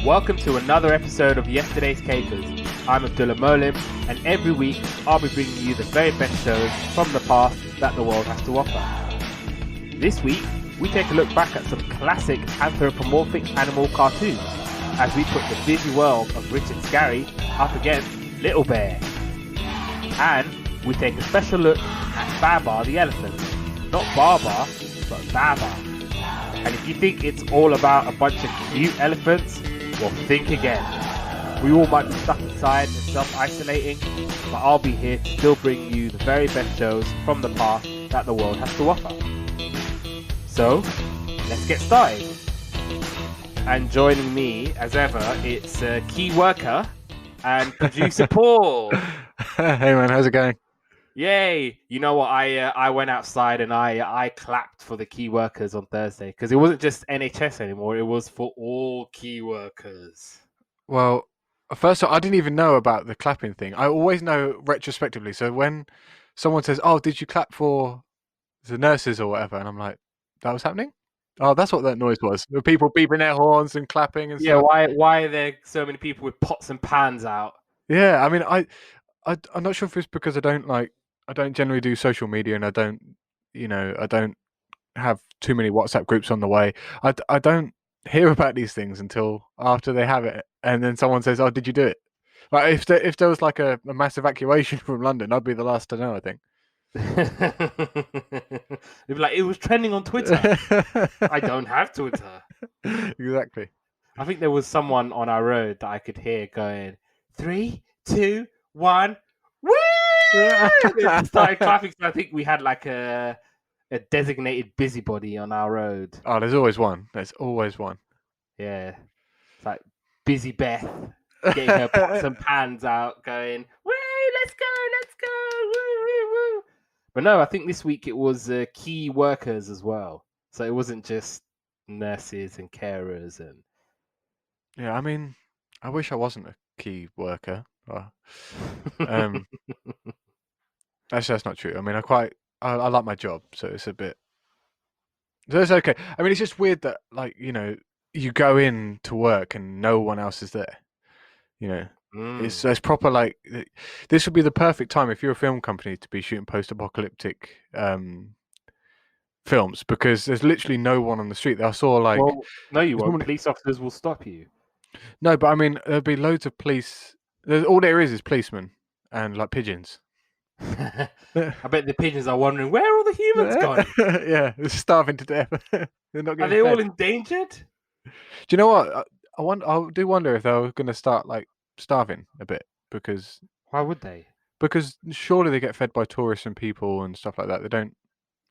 Welcome to another episode of Yesterday's Capers. I'm Abdullah Moallim, and every week I'll be bringing you the very best shows from the past that the world has to offer. This week, we take a look back at some classic anthropomorphic animal cartoons as we put the busy world of Richard Scarry up against Little Bear. And we take a special look at Babar the elephant. Not Babar, but Babar. And if you think it's all about a bunch of cute elephants, well, think again. We all might be stuck inside and self-isolating, but I'll be here to still bring you the very best shows from the past that the world has to offer. So, let's get started. And joining me, as ever, it's key worker and producer Paul. Hey man, how's it going? Yay! You know what? I went outside and I clapped for the key workers on Thursday because it wasn't just NHS anymore; it was for all key workers. Well, first of all, I didn't even know about the clapping thing. I always know retrospectively. So when someone says, "Oh, did you clap for the nurses or whatever?" and I'm like, "That was happening? Oh, that's what that noise was. The people beeping their horns and clapping and Yeah, stuff." why are there so many people with pots and pans out? Yeah, I mean, I'm not sure if it's because I don't generally do social media and I don't have too many WhatsApp groups on the way. I don't hear about these things until after they have it, and then someone says, "Oh, did you do it?" Like if there was like a mass evacuation from London, I'd be the last to know, I think. They'd be like, it was trending on Twitter. I don't have Twitter. Exactly. I think there was someone on our road that I could hear going, 3, 2, 1, woo! They started clapping. So I think we had like a designated busybody on our road. Oh, there's always one. There's always one. Yeah. It's like Busy Beth getting her pots and pans out going, woo, let's go, woo, woo, woo. But no, I think this week it was key workers as well. So it wasn't just nurses and carers and... Yeah, I mean, I wish I wasn't a key worker. Actually, that's not true. I mean, I like my job, so it's okay. I mean, it's just weird that you go in to work and no one else is there. It's proper like this would be the perfect time if you're a film company to be shooting post-apocalyptic films because there's literally no one on the street. I saw like no, you won't. Police officers will stop you. No, but I mean there'll be loads of police. All there is policemen and like pigeons. I bet the pigeons are wondering where are all the humans gone? Yeah, they're starving to death. They're not getting Are they fed. all endangered? Do you know what? I do wonder if they're going to start like starving a bit because. Why would they? Because surely they get fed by tourists and people and stuff like that. They don't.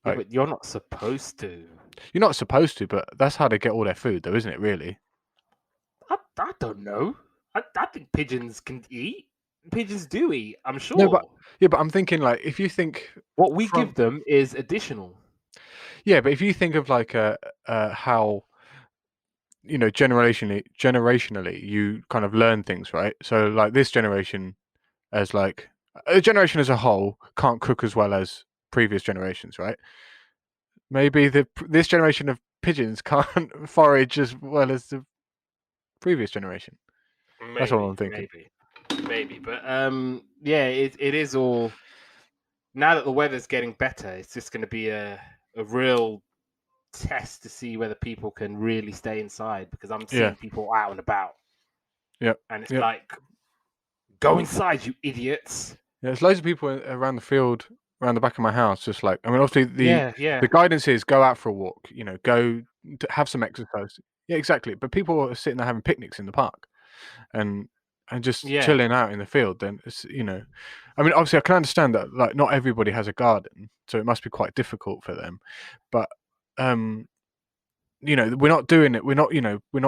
Yeah, but you're not supposed to. You're not supposed to, but that's how they get all their food, though, isn't it? Really? I don't know. I think pigeons can eat. Pigeons do eat. I'm sure. No, but I'm thinking like if you think what we give them is additional. Yeah, but if you think of like how generationally you kind of learn things, right? So like this generation, as like a generation as a whole, can't cook as well as previous generations, right? Maybe this generation of pigeons can't forage as well as the previous generation. That's all I'm thinking. Maybe, but yeah, it is all. Now that the weather's getting better, it's just going to be a real test to see whether people can really stay inside because I'm seeing people out and about. Yeah, and it's like, go inside, you idiots. Yeah, there's loads of people around the field, around the back of my house, just like, I mean, obviously the guidance is go out for a walk, go to have some exercise. Yeah, exactly. But people are sitting there having picnics in the park and just chilling out in the field. Then it's, I mean, obviously I can understand that like not everybody has a garden, so it must be quite difficult for them. But we're not doing it. We're not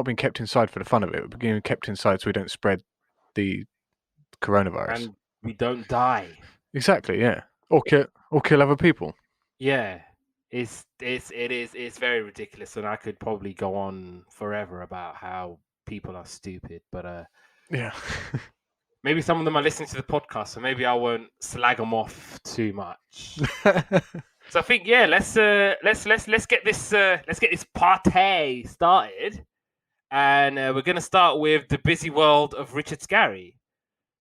being kept inside for the fun of it. We're being kept inside so we don't spread the coronavirus. And we don't die. Exactly, yeah. Or kill other people. Yeah. It's very ridiculous, and I could probably go on forever about how people are stupid, but yeah. Maybe some of them are listening to the podcast, so maybe I won't slag them off too much. So I think let's get this party started, and we're going to start with The Busy World of Richard Scarry.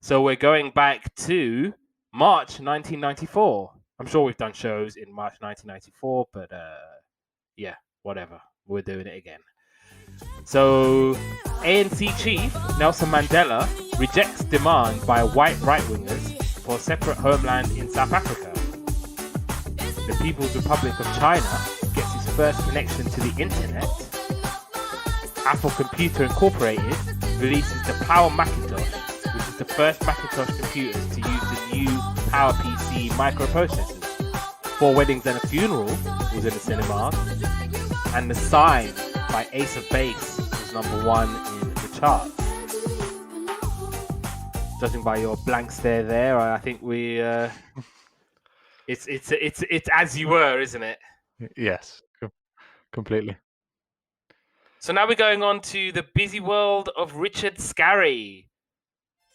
So we're going back to March 1994. I'm sure we've done shows in March 1994, but yeah, whatever. We're doing it again. So ANC chief Nelson Mandela rejects demand by white right-wingers for a separate homeland in South Africa. The People's Republic of China gets its first connection to the internet. Apple Computer Incorporated releases the Power Macintosh, which is the first Macintosh computers to use the new PowerPC microprocessors. Four Weddings and a Funeral was in the cinemas, and The Sign by Ace of Base was number 1 in the charts. Judging by your blank stare there, I think we it's as you were, isn't it? Yes, completely. So now we're going on to The Busy World of Richard Scarry.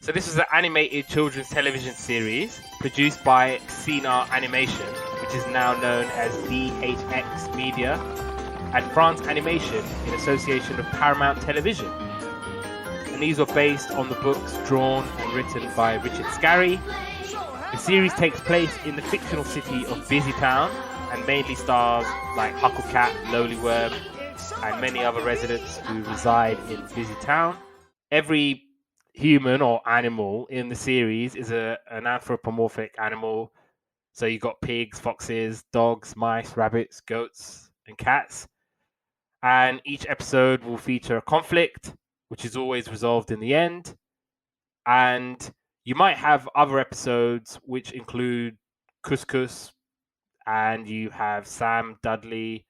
So this is an animated children's television series produced by Xenar Animation, which is now known as DHX Media, and France Animation in association with Paramount Television. And these were based on the books drawn and written by Richard Scarry. The series takes place in the fictional city of Busytown and mainly stars like Hucklecat, Lollyworm, and many other residents who reside in Busytown. Every human or animal in the series is an anthropomorphic animal. So you got pigs, foxes, dogs, mice, rabbits, goats, and cats. And each episode will feature a conflict, which is always resolved in the end. And you might have other episodes which include Couscous, and you have Sam, Dudley,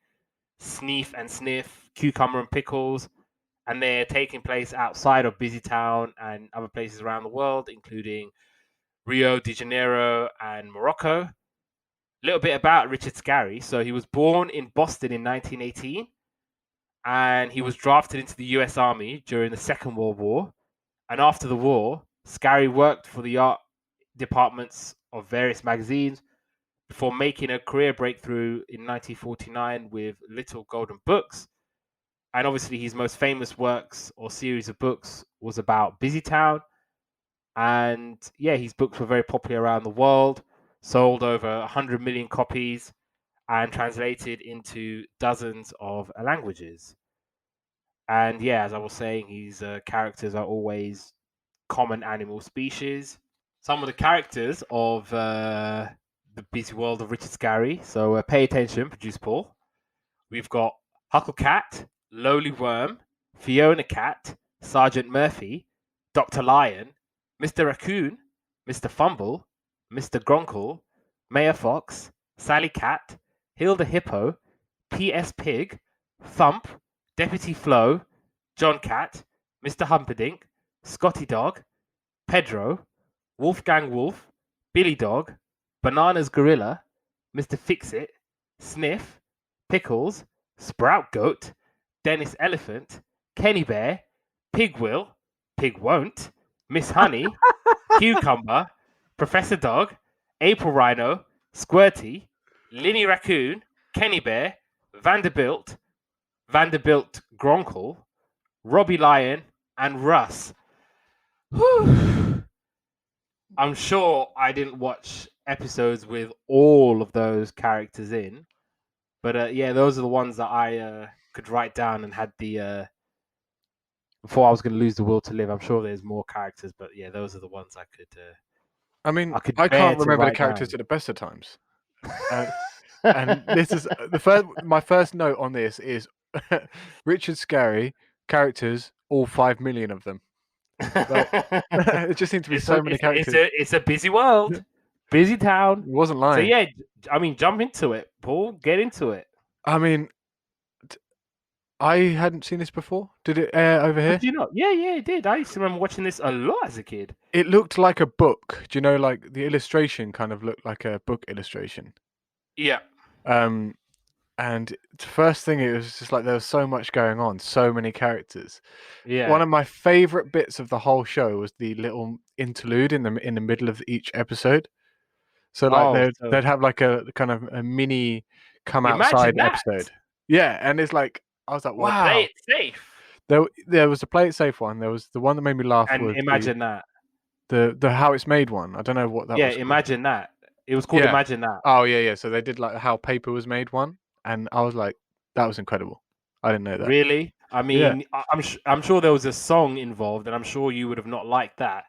Sneef and Sniff, Cucumber and Pickles, and they're taking place outside of Busytown and other places around the world, including Rio de Janeiro and Morocco. A little bit about Richard Scarry. So he was born in Boston in 1918, and he was drafted into the US Army during the Second World War. And after the war, Scarry worked for the art departments of various magazines before making a career breakthrough in 1949 with Little Golden Books. And obviously his most famous works or series of books was about Busytown. And yeah, his books were very popular around the world, sold over 100 million copies and translated into dozens of languages. And yeah, as I was saying, his characters are always common animal species. Some of the characters of The Busy World of Richard Scarry. So pay attention, producer Paul. We've got Hucklecat, Lollyworm, Fiona Cat, Sergeant Murphy, Dr. Lion, Mr. Raccoon, Mr. Fumble, Mr. Gronkle, Mayor Fox, Sally Cat, Hilda Hippo, P.S. Pig, Thump, Deputy Flo, John Cat, Mr. Humperdinck, Scotty Dog, Pedro, Wolfgang Wolf, Billy Dog, Bananas Gorilla, Mr. Fix-It, Sniff, Pickles, Sprout Goat, Dennis Elephant, Kenny Bear, Pig Will, Pig Won't, Miss Honey, Cucumber, Professor Dog, April Rhino, Squirty, Linny Raccoon, Kenny Bear, Vanderbilt Gronkle, Robbie Lion, and Russ. Whew. I'm sure I didn't watch episodes with all of those characters in, but yeah, those are the ones that I could write down and had the before I was going to lose the will to live. I'm sure there's more characters, but yeah, those are the ones I could. I can't remember the characters at the best of times, and this is my first note on this is Richard Scarry characters, all 5 million of them. It just seems to be so many characters. It's a busy world, busy town. It wasn't lying. So yeah, I mean, jump into it, Paul. Get into it. I mean, I hadn't seen this before. Did it air over here? Did you not? Yeah, it did. I used to remember watching this a lot as a kid. It looked like a book. Do you know, like the illustration kind of looked like a book illustration? Yeah. And the first thing, it was just like there was so much going on, so many characters. Yeah. One of my favorite bits of the whole show was the little interlude in the middle of each episode. So like they'd have like a kind of a mini come outside episode. Yeah, and it's like I was like, wow, play it safe. There was a Play It Safe one. There was the one that made me laugh. And Was Imagine That. the How It's Made one. I don't know what that was called. Imagine That. It was called Imagine That. Oh yeah. So they did like How Paper Was Made one, and I was like, that was incredible. I didn't know that. Really? I mean, I'm sure there was a song involved, and I'm sure you would have not liked that.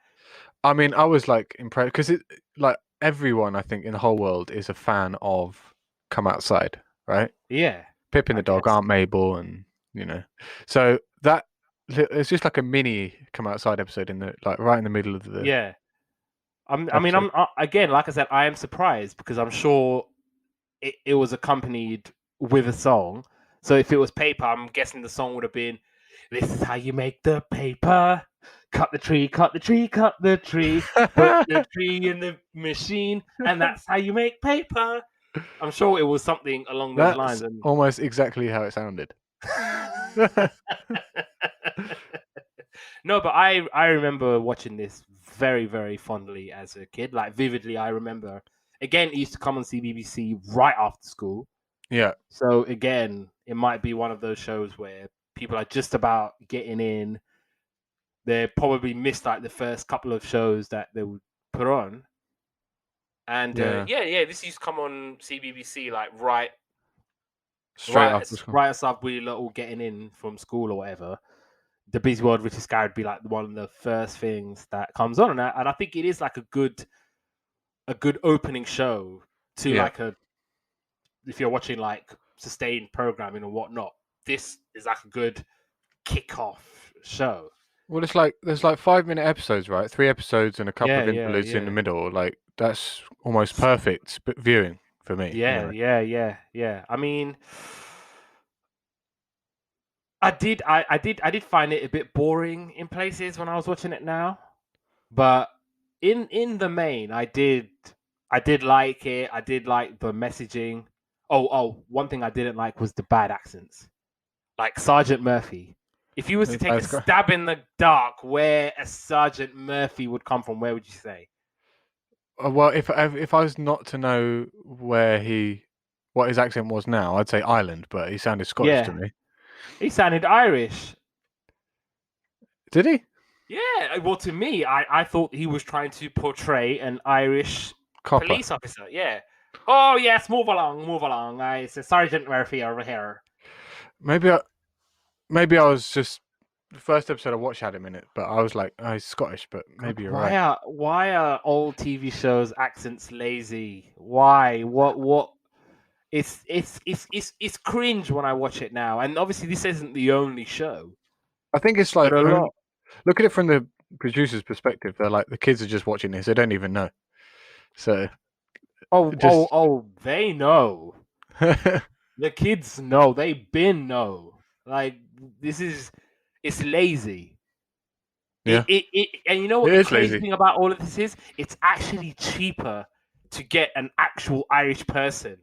I mean, I was like impressed because it like everyone I think in the whole world is a fan of Come Outside, right? Yeah. Pip and the dog, Aunt Mabel, and so that it's just like a mini Come Outside episode in the right in the middle of the I'm again, like I said, I am surprised because I'm sure it was accompanied with a song. So if it was paper, I'm guessing the song would have been, "This is how you make the paper. Cut the tree, cut the tree, cut the tree. Put the tree in the machine, and that's how you make paper." I'm sure it was something along those lines. And almost exactly how it sounded. No, but I remember watching this very, very fondly as a kid. Like vividly, I remember. Again, it used to come on CBBC right after school. Yeah. So again, it might be one of those shows where people are just about getting in. They probably missed like the first couple of shows that they would put on. And this used to come on CBBC like right as we all getting in from school or whatever. The Busy World, Richard Scarry would be like one of the first things that comes on, and I think it is like a good opening show to like if you're watching like sustained programming or whatnot. This is like a good kickoff show. Well, it's like there's like 5-minute episodes, right? 3 episodes and a couple of interludes in the middle. Like that's almost perfect viewing for me. Yeah. I mean, I did find it a bit boring in places when I was watching it now, but in the main, I did like it. I did like the messaging. One thing I didn't like was the bad accents, like Sergeant Murphy. If you was to take a stab in the dark where a Sergeant Murphy would come from, where would you say? Well, if I was not to know what his accent was now, I'd say Ireland, but he sounded Scottish to me. He sounded Irish. Did he? Yeah. Well, to me, I thought he was trying to portray an Irish police officer. Yeah. Oh yes, move along. It's a Sergeant Murphy over here. Maybe I was just the first episode I watched had him in it, but I was like, oh, he's Scottish, but maybe you're right. Why are old TV shows accents lazy? Why? What? It's cringe when I watch it now, and obviously this isn't the only show. I think it's like look at it from the producer's perspective. They're like the kids are just watching this; they don't even know. So, they know. The kids know. They know. Like it's lazy. Yeah. And you know what the crazy thing about all of this is? It's actually cheaper to get an actual Irish person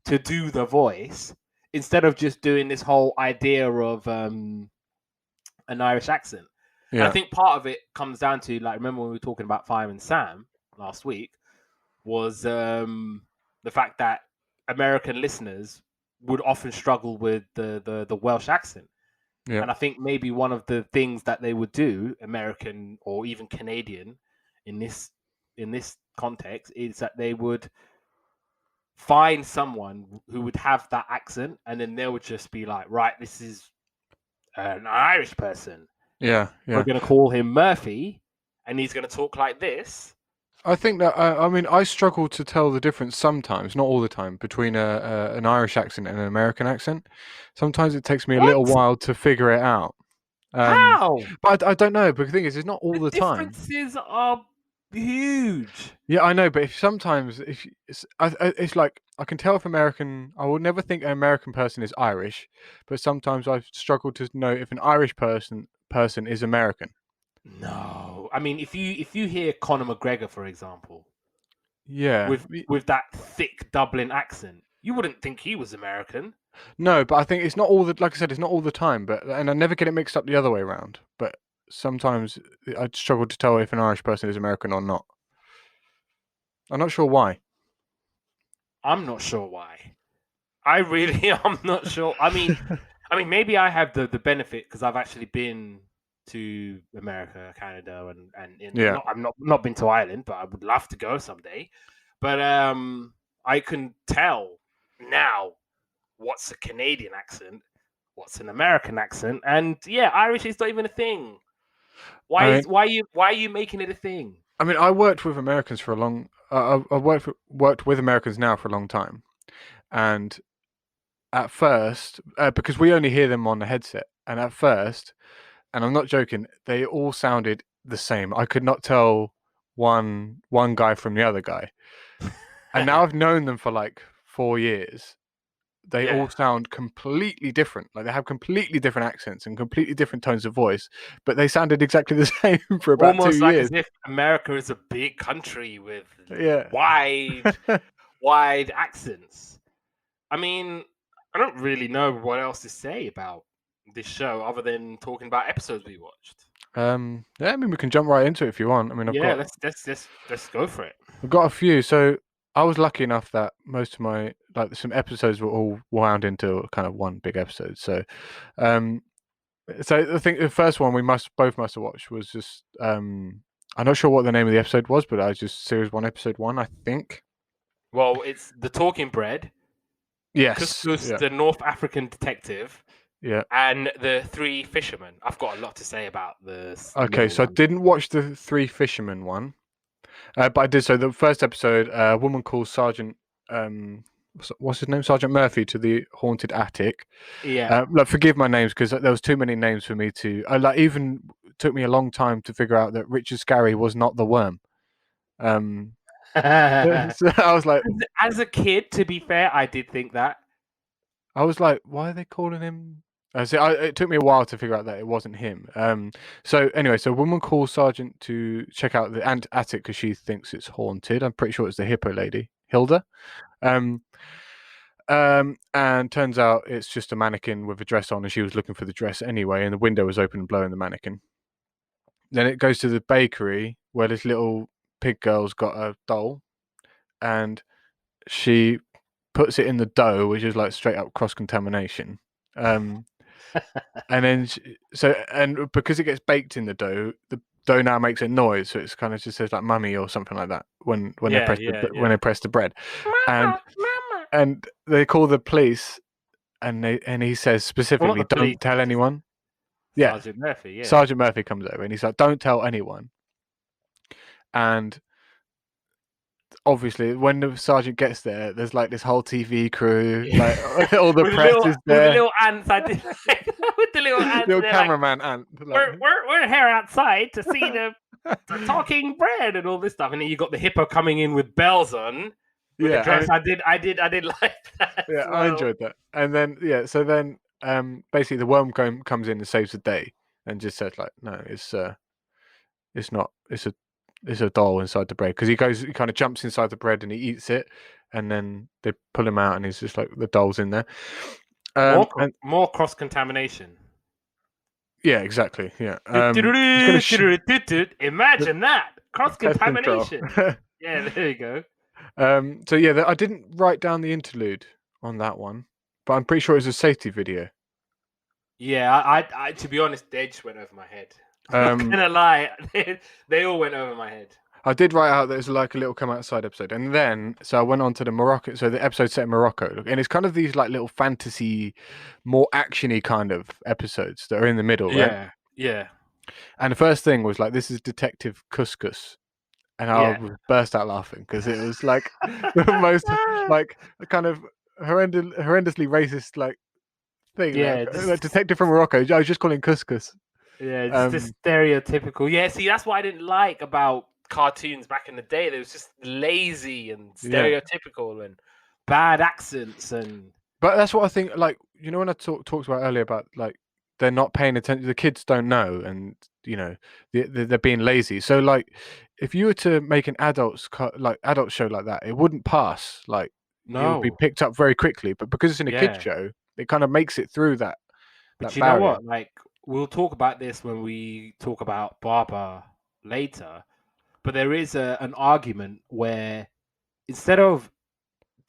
to do the voice instead of just doing this whole idea of an Irish accent. Yeah. And I think part of it comes down to, like, remember when we were talking about Fireman Sam last week, was the fact that American listeners would often struggle with the Welsh accent. Yeah. And I think maybe one of the things that they would do, American or even Canadian, in this context, is that they would find someone who would have that accent, and then they would just be like, right, this is an Irish person. Yeah. We're going to call him Murphy, and he's going to talk like this. I think that I struggle to tell the difference sometimes, not all the time, between an Irish accent and an American accent. Sometimes it takes me a little while to figure it out. How? But I don't know. But the thing is, it's not all the time. The differences are huge. Yeah, I know. But it's like I can tell if American. I would never think an American person is Irish, but sometimes I've struggled to know if an Irish person is American. No, I mean if you hear Conor McGregor, for example, with that thick Dublin accent, you wouldn't think he was American. No, but I think it's not all the, like I said, it's not all the time. And I never get it mixed up the other way around. But sometimes I struggle to tell if an Irish person is American or not. I'm not sure why. I'm not sure why. I really am not sure. I mean, I mean, maybe I have the benefit because I've actually been to America, Canada, and Yeah. I'm not been to Ireland, but I would love to go someday. But I can tell now what's a Canadian accent, what's an American accent, and yeah, Irish is not even a thing. Why are you making it a thing? I mean, I worked with Americans for a long. I've worked with Americans now for a long time, and at first, because we only hear them on the headset, and at first, and I'm not joking, they all sounded the same. I could not tell one guy from the other guy. And now I've known them for like 4 years. They all sound completely different. Like they have completely different accents and completely different tones of voice, but they sounded exactly the same for about Almost 2 like years. as if America is a big country with Yeah. wide accents. I mean, I don't really know what else to say about this show other than talking about episodes we watched. Yeah, I mean we can jump right into it if you want. I mean let's go for it. I've got a few. So I was lucky enough that most of my some episodes were all wound into kind of one big episode. So I think the first one we both must have watched was just I'm not sure what the name of the episode was, but I was just series 1, episode 1, I think. Well, it's The Talking Bread. Yes. Couscous, the North African detective. Yeah. And the Three Fishermen. I've got a lot to say about this. Okay, so I didn't watch the Three Fishermen one, but I did. So the first episode, a woman called Sergeant, what's his name? Sergeant Murphy to the haunted attic. Yeah. Forgive my names because there was too many names for me to. Even took me a long time to figure out that Richard Scarry was not the worm. So I was like, as a kid, to be fair, I did think that. I was like, why are they calling him? It took me a while to figure out that it wasn't him. So anyway, so a woman calls Sergeant to check out the attic because she thinks it's haunted. I'm pretty sure it's the hippo lady, Hilda. And turns out it's just a mannequin with a dress on, and she was looking for the dress anyway, and the window was open and blowing the mannequin. Then it goes to the bakery where this little pig girl's got a doll, and she puts it in the dough, which is like straight up cross contamination. And then because it gets baked in the dough now makes a noise, so it's kind of just says like "mummy" or something like that when they press the bread. Mama. And they call the police, and he says specifically, "Don't tell anyone." Yeah, Sergeant Murphy. Yeah, Sergeant Murphy comes over and he's like, "Don't tell anyone." And obviously, when the sergeant gets there, there's like this whole TV crew, like all the press is there. With the little ants, I did with the little ants. Little cameraman ant. We're here outside to see the talking bread and all this stuff, and then you got the hippo coming in with bells on. With the dress. I did like that. Yeah, I enjoyed that. And then so then basically the worm comes in and saves the day and just says like, no, it's not. It's a doll inside the bread, because he kind of jumps inside the bread and he eats it, and then they pull him out and he's just like, the doll's in there. More cross contamination. Yeah, exactly. Yeah. Imagine that cross contamination. Yeah, there you go. So yeah, I didn't write down the interlude on that one, but I'm pretty sure it was a safety video. Yeah, I to be honest, they just went over my head. I'm not gonna lie, they all went over my head. I did write out that it's like a little come outside episode, and then so I went on to the Morocco. So the episode set in Morocco, and it's kind of these like little fantasy, more actiony kind of episodes that are in the middle, right? Yeah. And the first thing was like, this is Detective Couscous, and I burst out laughing because it was like the most like kind of horrendously racist like thing. Yeah, like Detective from Morocco. I was just calling Couscous. Yeah, just the stereotypical. Yeah, see, that's what I didn't like about cartoons back in the day. They was just lazy and stereotypical and bad accents and. But that's what I think. Like, you know, when I talked about earlier about like they're not paying attention, the kids don't know, and you know they're being lazy. So like, if you were to make an adult show like that, it wouldn't pass. Like, it would be picked up very quickly. But because it's in a kids show, it kind of makes it through that. But you know what? Like, we'll talk about this when we talk about Babar later. But there is an argument where instead of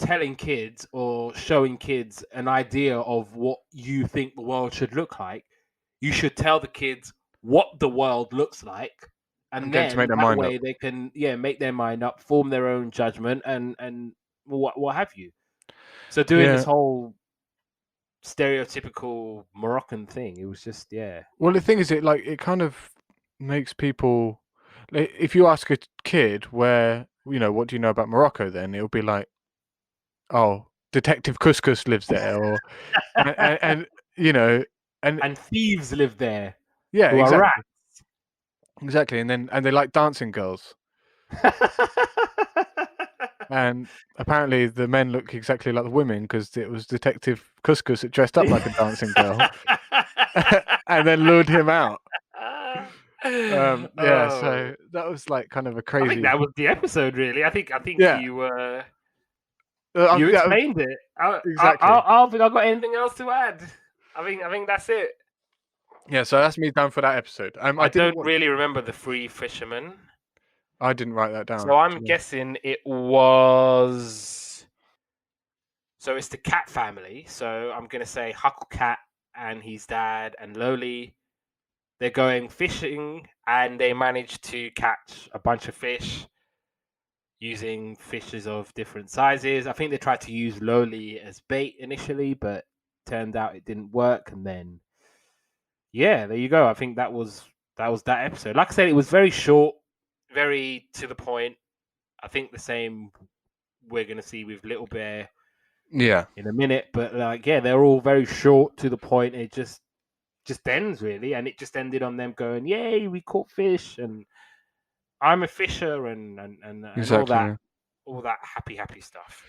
telling kids or showing kids an idea of what you think the world should look like, you should tell the kids what the world looks like, and get to make then their that mind way up. they can make their mind up, form their own judgment, and what have you. So doing this whole stereotypical Moroccan thing, it was just Well, the thing is, it kind of makes people. If you ask a kid what do you know about Morocco, then it'll be like, oh, Detective Couscous lives there, or and and thieves live there yeah, who are exactly, rats. exactly, and they like dancing girls, and apparently the men look exactly like the women because it was Detective Couscous that dressed up like a dancing girl, and then lured him out. So that was like kind of a crazy. I think that was the episode, really. I think Yeah. you explained it. Exactly. I don't think I've got anything else to add. I think that's it. Yeah, so that's me done for that episode. I don't really remember the three fishermen. I didn't write that down. So I'm guessing it was. So it's the cat family. So I'm gonna say Huckle Cat and his dad and Loli. They're going fishing and they manage to catch a bunch of fish using fishes of different sizes. I think they tried to use Loli as bait initially, but turned out it didn't work. And then, there you go. I think that was that episode. Like I said, it was very short, very to the point. I think the same we're gonna see with Little Bear, in a minute. But they're all very short, to the point. It just ends, really, and it just ended on them going, "Yay, we caught fish!" and I'm a fisher, and exactly. all that happy stuff.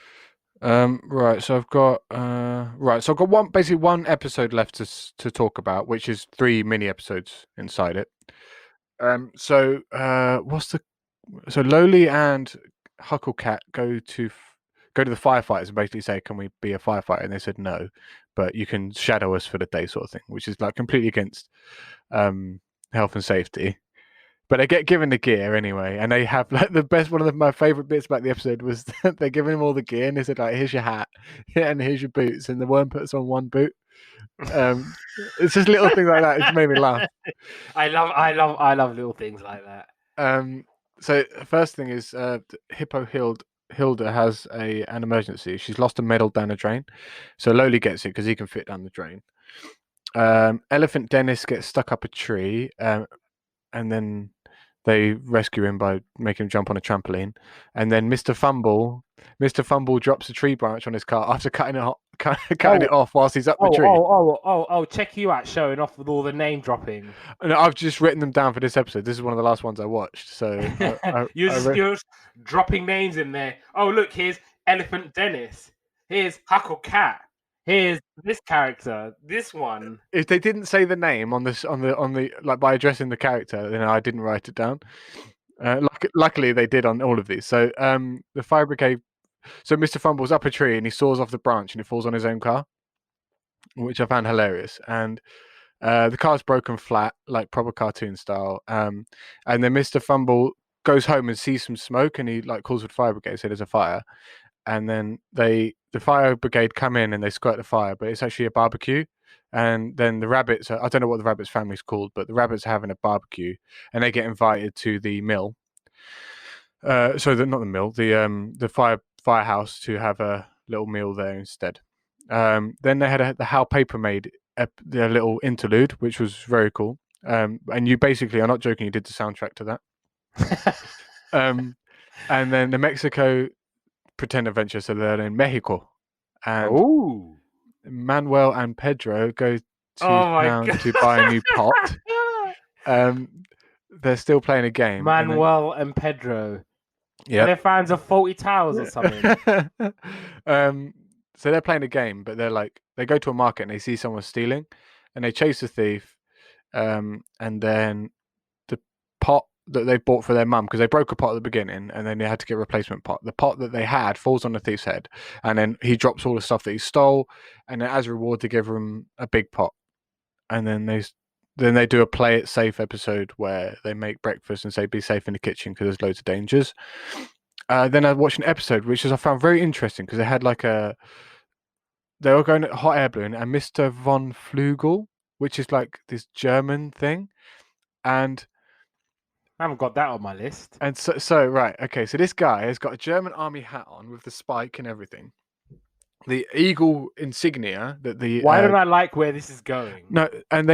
Right. So I've got So I've got one episode left to talk about, which is 3 mini episodes inside it. So Loli and Huckle Cat go to the firefighters and basically say, "Can we be a firefighter?" And they said no, but you can shadow us for the day, sort of thing, which is like completely against health and safety. But they get given the gear anyway, and they have like the best. One of my favorite bits about the episode was that they're giving them all the gear, and they said, like, "Here's your hat, and here's your boots," and the worm puts on one boot. It's just little things like that. It just made me laugh. I love little things like that. So first thing is, Hippo Hilda has an emergency. She's lost a medal down a drain, so Loli gets it because he can fit down the drain. Elephant Dennis gets stuck up a tree, and then they rescue him by making him jump on a trampoline. And then Mr. Fumble drops a tree branch on his car after cutting it off whilst he's up the tree. Check you out showing off with all the name dropping. No, I've just written them down for this episode. This is one of the last ones I watched. So you're just dropping names in there. Oh, look, here's Elephant Dennis. Here's Huckle Cat. Here's this character. This one. If they didn't say the name on the like by addressing the character, then I didn't write it down. Luckily, they did on all of these. So the fire brigade. So Mr. Fumble's up a tree and he saws off the branch and it falls on his own car, which I found hilarious. And the car's broken flat, like proper cartoon style. And then Mr. Fumble goes home and sees some smoke, and he like calls for the fire brigade, so there's a fire. And then the fire brigade come in and they squirt the fire, but it's actually a barbecue. And then the rabbits, I don't know what the rabbits family's called, but the rabbits are having a barbecue, and they get invited to the mill. Not the mill, the firehouse, to have a little meal there instead. Then they had the How Paper made their little interlude, which was very cool. And you basically, I'm not joking, you did the soundtrack to that. And then the Mexico pretend adventure, so they're in Mexico, and Manuel and Pedro go to town to buy a new pot. They're still playing a game. Manuel and Pedro. Yeah, they're fans of Faulty Towers or something. So they're playing a game, but they go to a market and they see someone stealing, and they chase the thief. And then the pot that they bought for their mum, because they broke a pot at the beginning and then they had to get a replacement pot. The pot that they had falls on the thief's head, and then he drops all the stuff that he stole, and then as a reward they give him a big pot. And then they do a play it safe episode where they make breakfast and say be safe in the kitchen because there's loads of dangers. Then I watched an episode which I found very interesting because they had like they were going at hot air balloon and Mr. von Flugel, which is like this German thing, and I haven't got that on my list. And so right, okay, so this guy has got a German army hat on with the spike and everything. The eagle insignia that the Why don't I like where this is going? No, and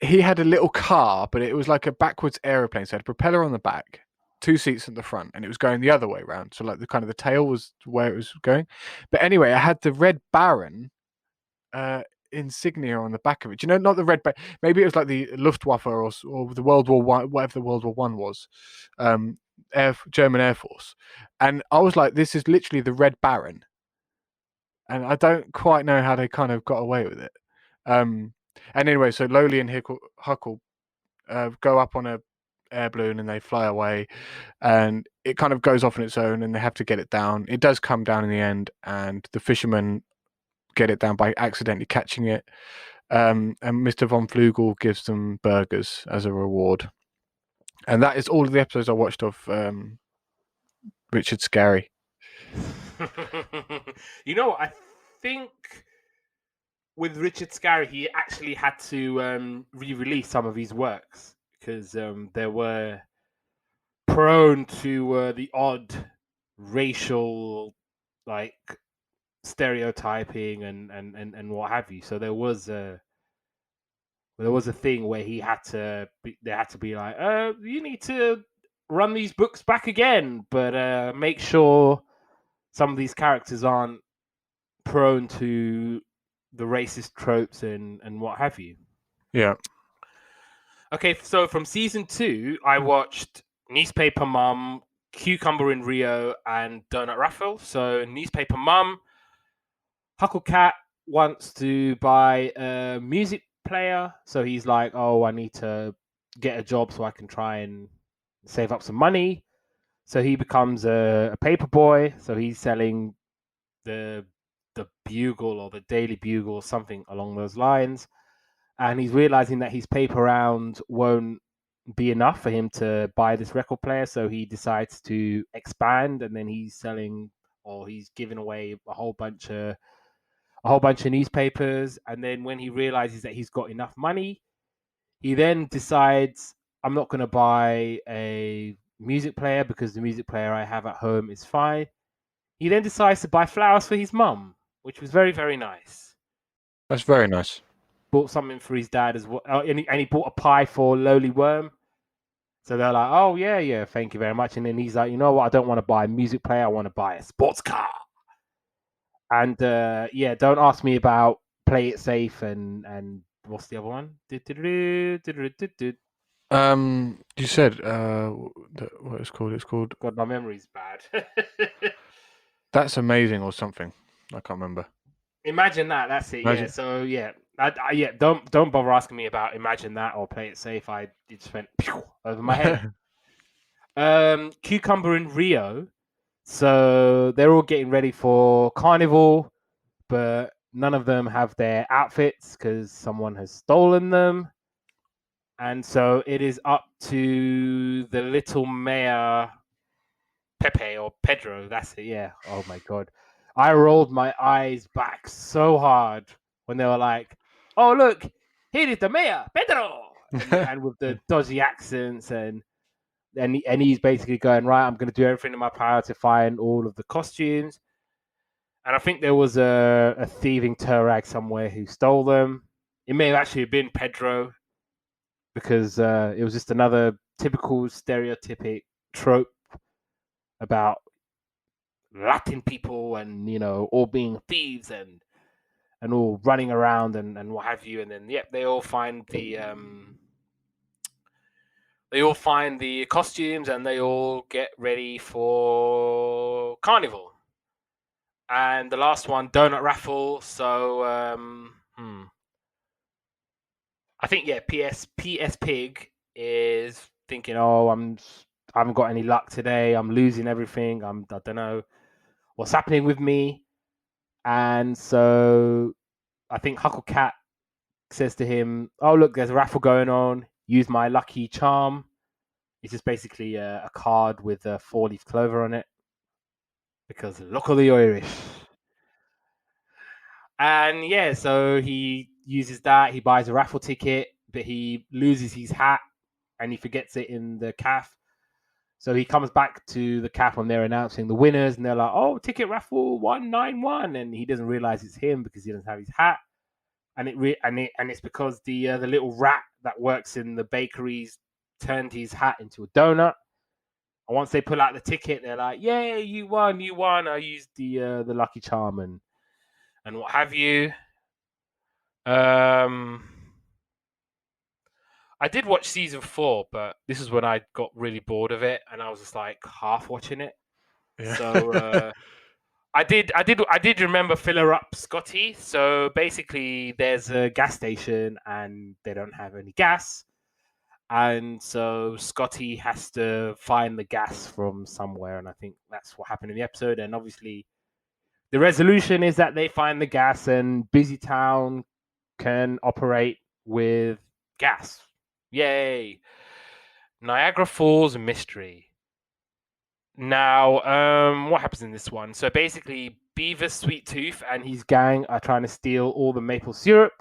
he had a little car, but it was like a backwards aeroplane. So it had a propeller on the back, 2 seats at the front, and it was going the other way around. So like the tail was where it was going. But anyway, I had the Red Baron insignia on the back of it. You know, not the red. Maybe it was like the Luftwaffe or the World War One, whatever the World War One was, German Air Force. And I was like, this is literally the Red Baron, and I don't quite know how they kind of got away with it. And anyway, so Lowly and Huckle go up on a air balloon and they fly away, and it kind of goes off on its own, and they have to get it down. It does come down in the end, and the fishermen get it down by accidentally catching it. And Mr. von Flugel gives them burgers as a reward. And that is all of the episodes I watched of Richard Scarry. You know what? I think with Richard Scarry, he actually had to re-release some of his works because they were prone to the odd racial, like, stereotyping and what have you. So there was a thing where they had to be like, you need to run these books back again, but make sure some of these characters aren't prone to the racist tropes and what have you. Yeah. Okay, so from season 2, I watched Newspaper Mum, Cucumber in Rio, and Donut Raffle. So Newspaper Mum, Huckle Cat wants to buy a music player, so he's like, oh, I need to get a job so I can try and save up some money. So he becomes a paper boy, so he's selling the Bugle or the Daily Bugle, something along those lines, and he's realizing that his paper round won't be enough for him to buy this record player, so he decides to expand, and then he's giving away a whole bunch of newspapers. And then when he realizes that he's got enough money, he then decides, I'm not going to buy a music player because the music player I have at home is fine. He then decides to buy flowers for his mum, which was very, very nice. That's very nice. Bought something for his dad as well, and he bought a pie for Lowly Worm. So they're like, oh, yeah, thank you very much. And then he's like, you know what? I don't want to buy a music player. I want to buy a sports car. And don't ask me about Play It Safe and what's the other one? You said what it's called? It's called. God, my memory's bad. That's Amazing or something. I can't remember. Imagine that. That's it. Imagine. Yeah. So yeah, don't bother asking me about Imagine That or Play It Safe. It just went over my head. Cucumber in Rio. So they're all getting ready for Carnival, but none of them have their outfits because someone has stolen them. And so it is up to the little mayor, Pepe or Pedro. That's it. Yeah. Oh my God. I rolled my eyes back so hard when they were like, oh, look, here is the mayor, Pedro. And with the dodgy accents and he's basically going, right, I'm going to do everything in my power to find all of the costumes. And I think there was a thieving Turag somewhere who stole them. It may have actually been Pedro because it was just another typical stereotypic trope about Latin people and, all being thieves and all running around and what have you. And then, they all find the costumes and they all get ready for Carnival. And the last one, Donut Raffle. So, I think, PS Pig is thinking, oh, I haven't got any luck today. I'm losing everything. I don't know what's happening with me. And so I think Huckle Cat says to him, oh, look, there's a raffle going on. Use my lucky charm. It's just basically a card with a 4-leaf clover on it. Because look at the Irish. And yeah, so he uses that. He buys a raffle ticket, but he loses his hat and he forgets it in the calf. So he comes back to the calf when they're announcing the winners, and they're like, "Oh, ticket raffle 191," and he doesn't realize it's him because he doesn't have his hat. And it's because the little rat that works in the bakeries turned his hat into a donut. And once they pull out the ticket, they're like, "Yay, you won! You won! I used the lucky charm and what have you." I did watch season 4, but this is when I got really bored of it, and I was just like half watching it. Yeah. So I did remember filler up Scotty. So basically, there's a gas station, and they don't have any gas, and so Scotty has to find the gas from somewhere, and I think that's what happened in the episode. And obviously, the resolution is that they find the gas, and Busy Town can operate with gas. Yay! Niagara Falls mystery. Now, what happens in this one? So basically, Beaver Sweettooth and his gang are trying to steal all the maple syrup.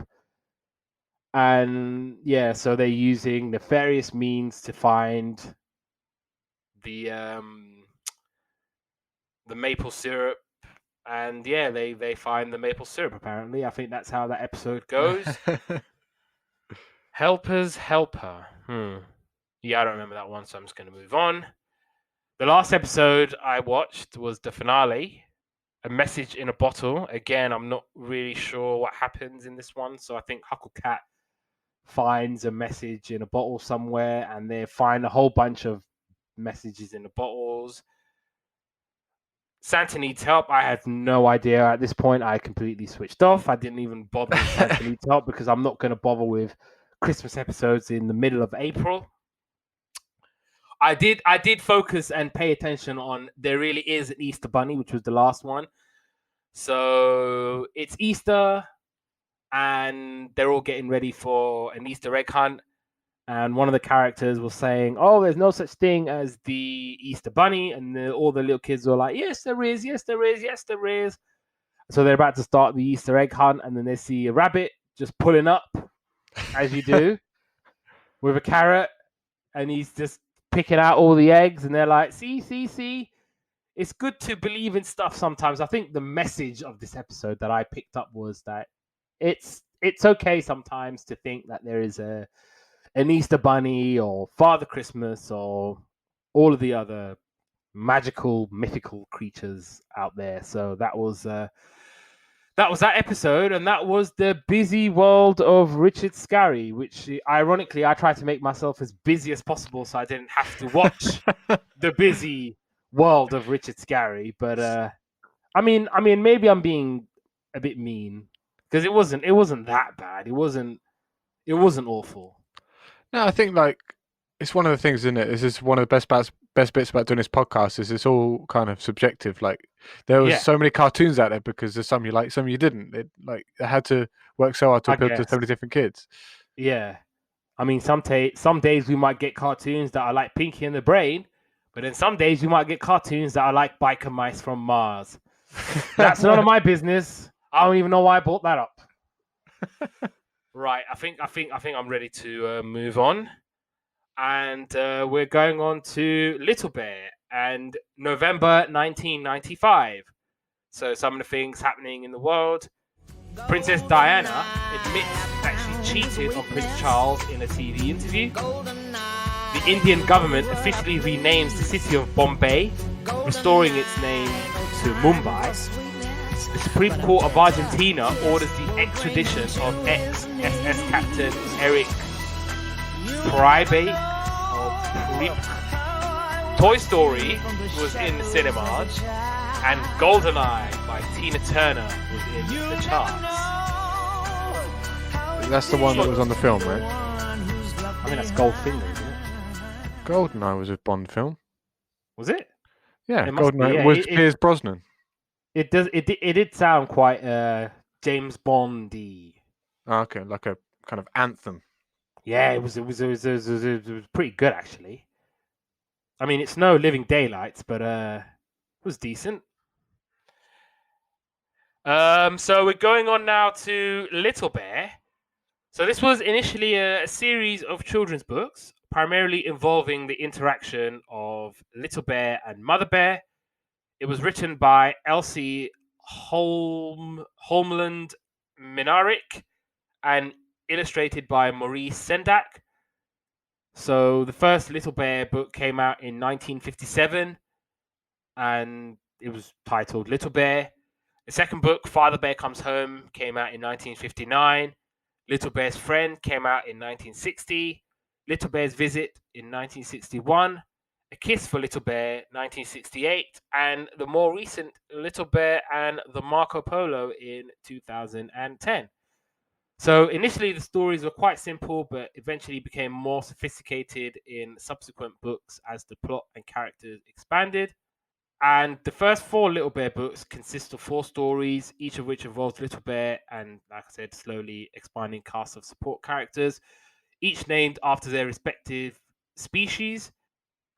And yeah, so they're using nefarious means to find the maple syrup. And yeah, they find the maple syrup, apparently. I think that's how that episode goes. Helper's Helper. Yeah, I don't remember that one, so I'm just going to move on. The last episode I watched was the finale, A Message in a Bottle. Again, I'm not really sure what happens in this one, so I think Huckle Cat finds a message in a bottle somewhere, and they find a whole bunch of messages in the bottles. Santa needs help. I had no idea at this point. I completely switched off. I didn't even bother with Santa needs help because I'm not going to bother with Christmas episodes in the middle of April. I did focus and pay attention on there really is an Easter bunny, which was the last one. So it's Easter, and they're all getting ready for an Easter egg hunt. And one of the characters was saying, "Oh, there's no such thing as the Easter bunny," and all the little kids were like, "Yes, there is. Yes, there is. Yes, there is." So they're about to start the Easter egg hunt, and then they see a rabbit just pulling up, as you do, with a carrot, and he's just picking out all the eggs, and they're like, see. It's good to believe in stuff sometimes. I think the message of this episode that I picked up was that it's okay sometimes to think that there is an Easter bunny or Father Christmas or all of the other magical, mythical creatures out there. So that was that episode, and that was the busy world of Richard Scarry, which ironically I tried to make myself as busy as possible so I didn't have to watch the busy world of Richard Scarry. But I mean maybe I'm being a bit mean because it wasn't that bad. It wasn't awful. No, I think like it's one of the things, isn't it? This is one of the best bits about doing this podcast is it's all kind of subjective. Like there was so many cartoons out there because there's some you like, some you didn't. It had to work so hard to appeal to so many different kids. Yeah, I mean some days we might get cartoons that are like Pinky and the Brain, but then some days we might get cartoons that are like Biker Mice from Mars. That's none of my business. I don't even know why I brought that up. Right, I think I'm ready to move on. And we're going on to Little Bear and November 1995. So some of the things happening in the world. Princess Diana admits that she cheated on Prince Charles in a TV interview. The Indian government officially renames the city of Bombay, restoring its name to Mumbai. The Supreme Court of Argentina orders the extradition of ex-SS Captain Eric Pribate. Toy Story was in the cinemas, and GoldenEye by Tina Turner was in the charts. That's the one that was on the film, right? I mean, that's Goldfinger, isn't it? GoldenEye was a Bond film. Was it? Yeah, GoldenEye was Pierce Brosnan. It did sound quite James Bondy. Oh, okay, like a kind of anthem. Yeah, it was pretty good actually. I mean, it's no Living Daylights, but it was decent. So we're going on now to Little Bear. So this was initially a series of children's books, primarily involving the interaction of Little Bear and Mother Bear. It was written by Elsie Holmland Minarik and illustrated by Maurice Sendak. So the first Little Bear book came out in 1957, and it was titled Little Bear. The second book, Father Bear Comes Home, came out in 1959. Little Bear's Friend came out in 1960. Little Bear's Visit in 1961. A Kiss for Little Bear, 1968. And the more recent Little Bear and the Marco Polo in 2010. So initially the stories were quite simple, but eventually became more sophisticated in subsequent books as the plot and characters expanded. And the first 4 Little Bear books consist of 4 stories, each of which involves Little Bear and, like I said, slowly expanding cast of support characters, each named after their respective species.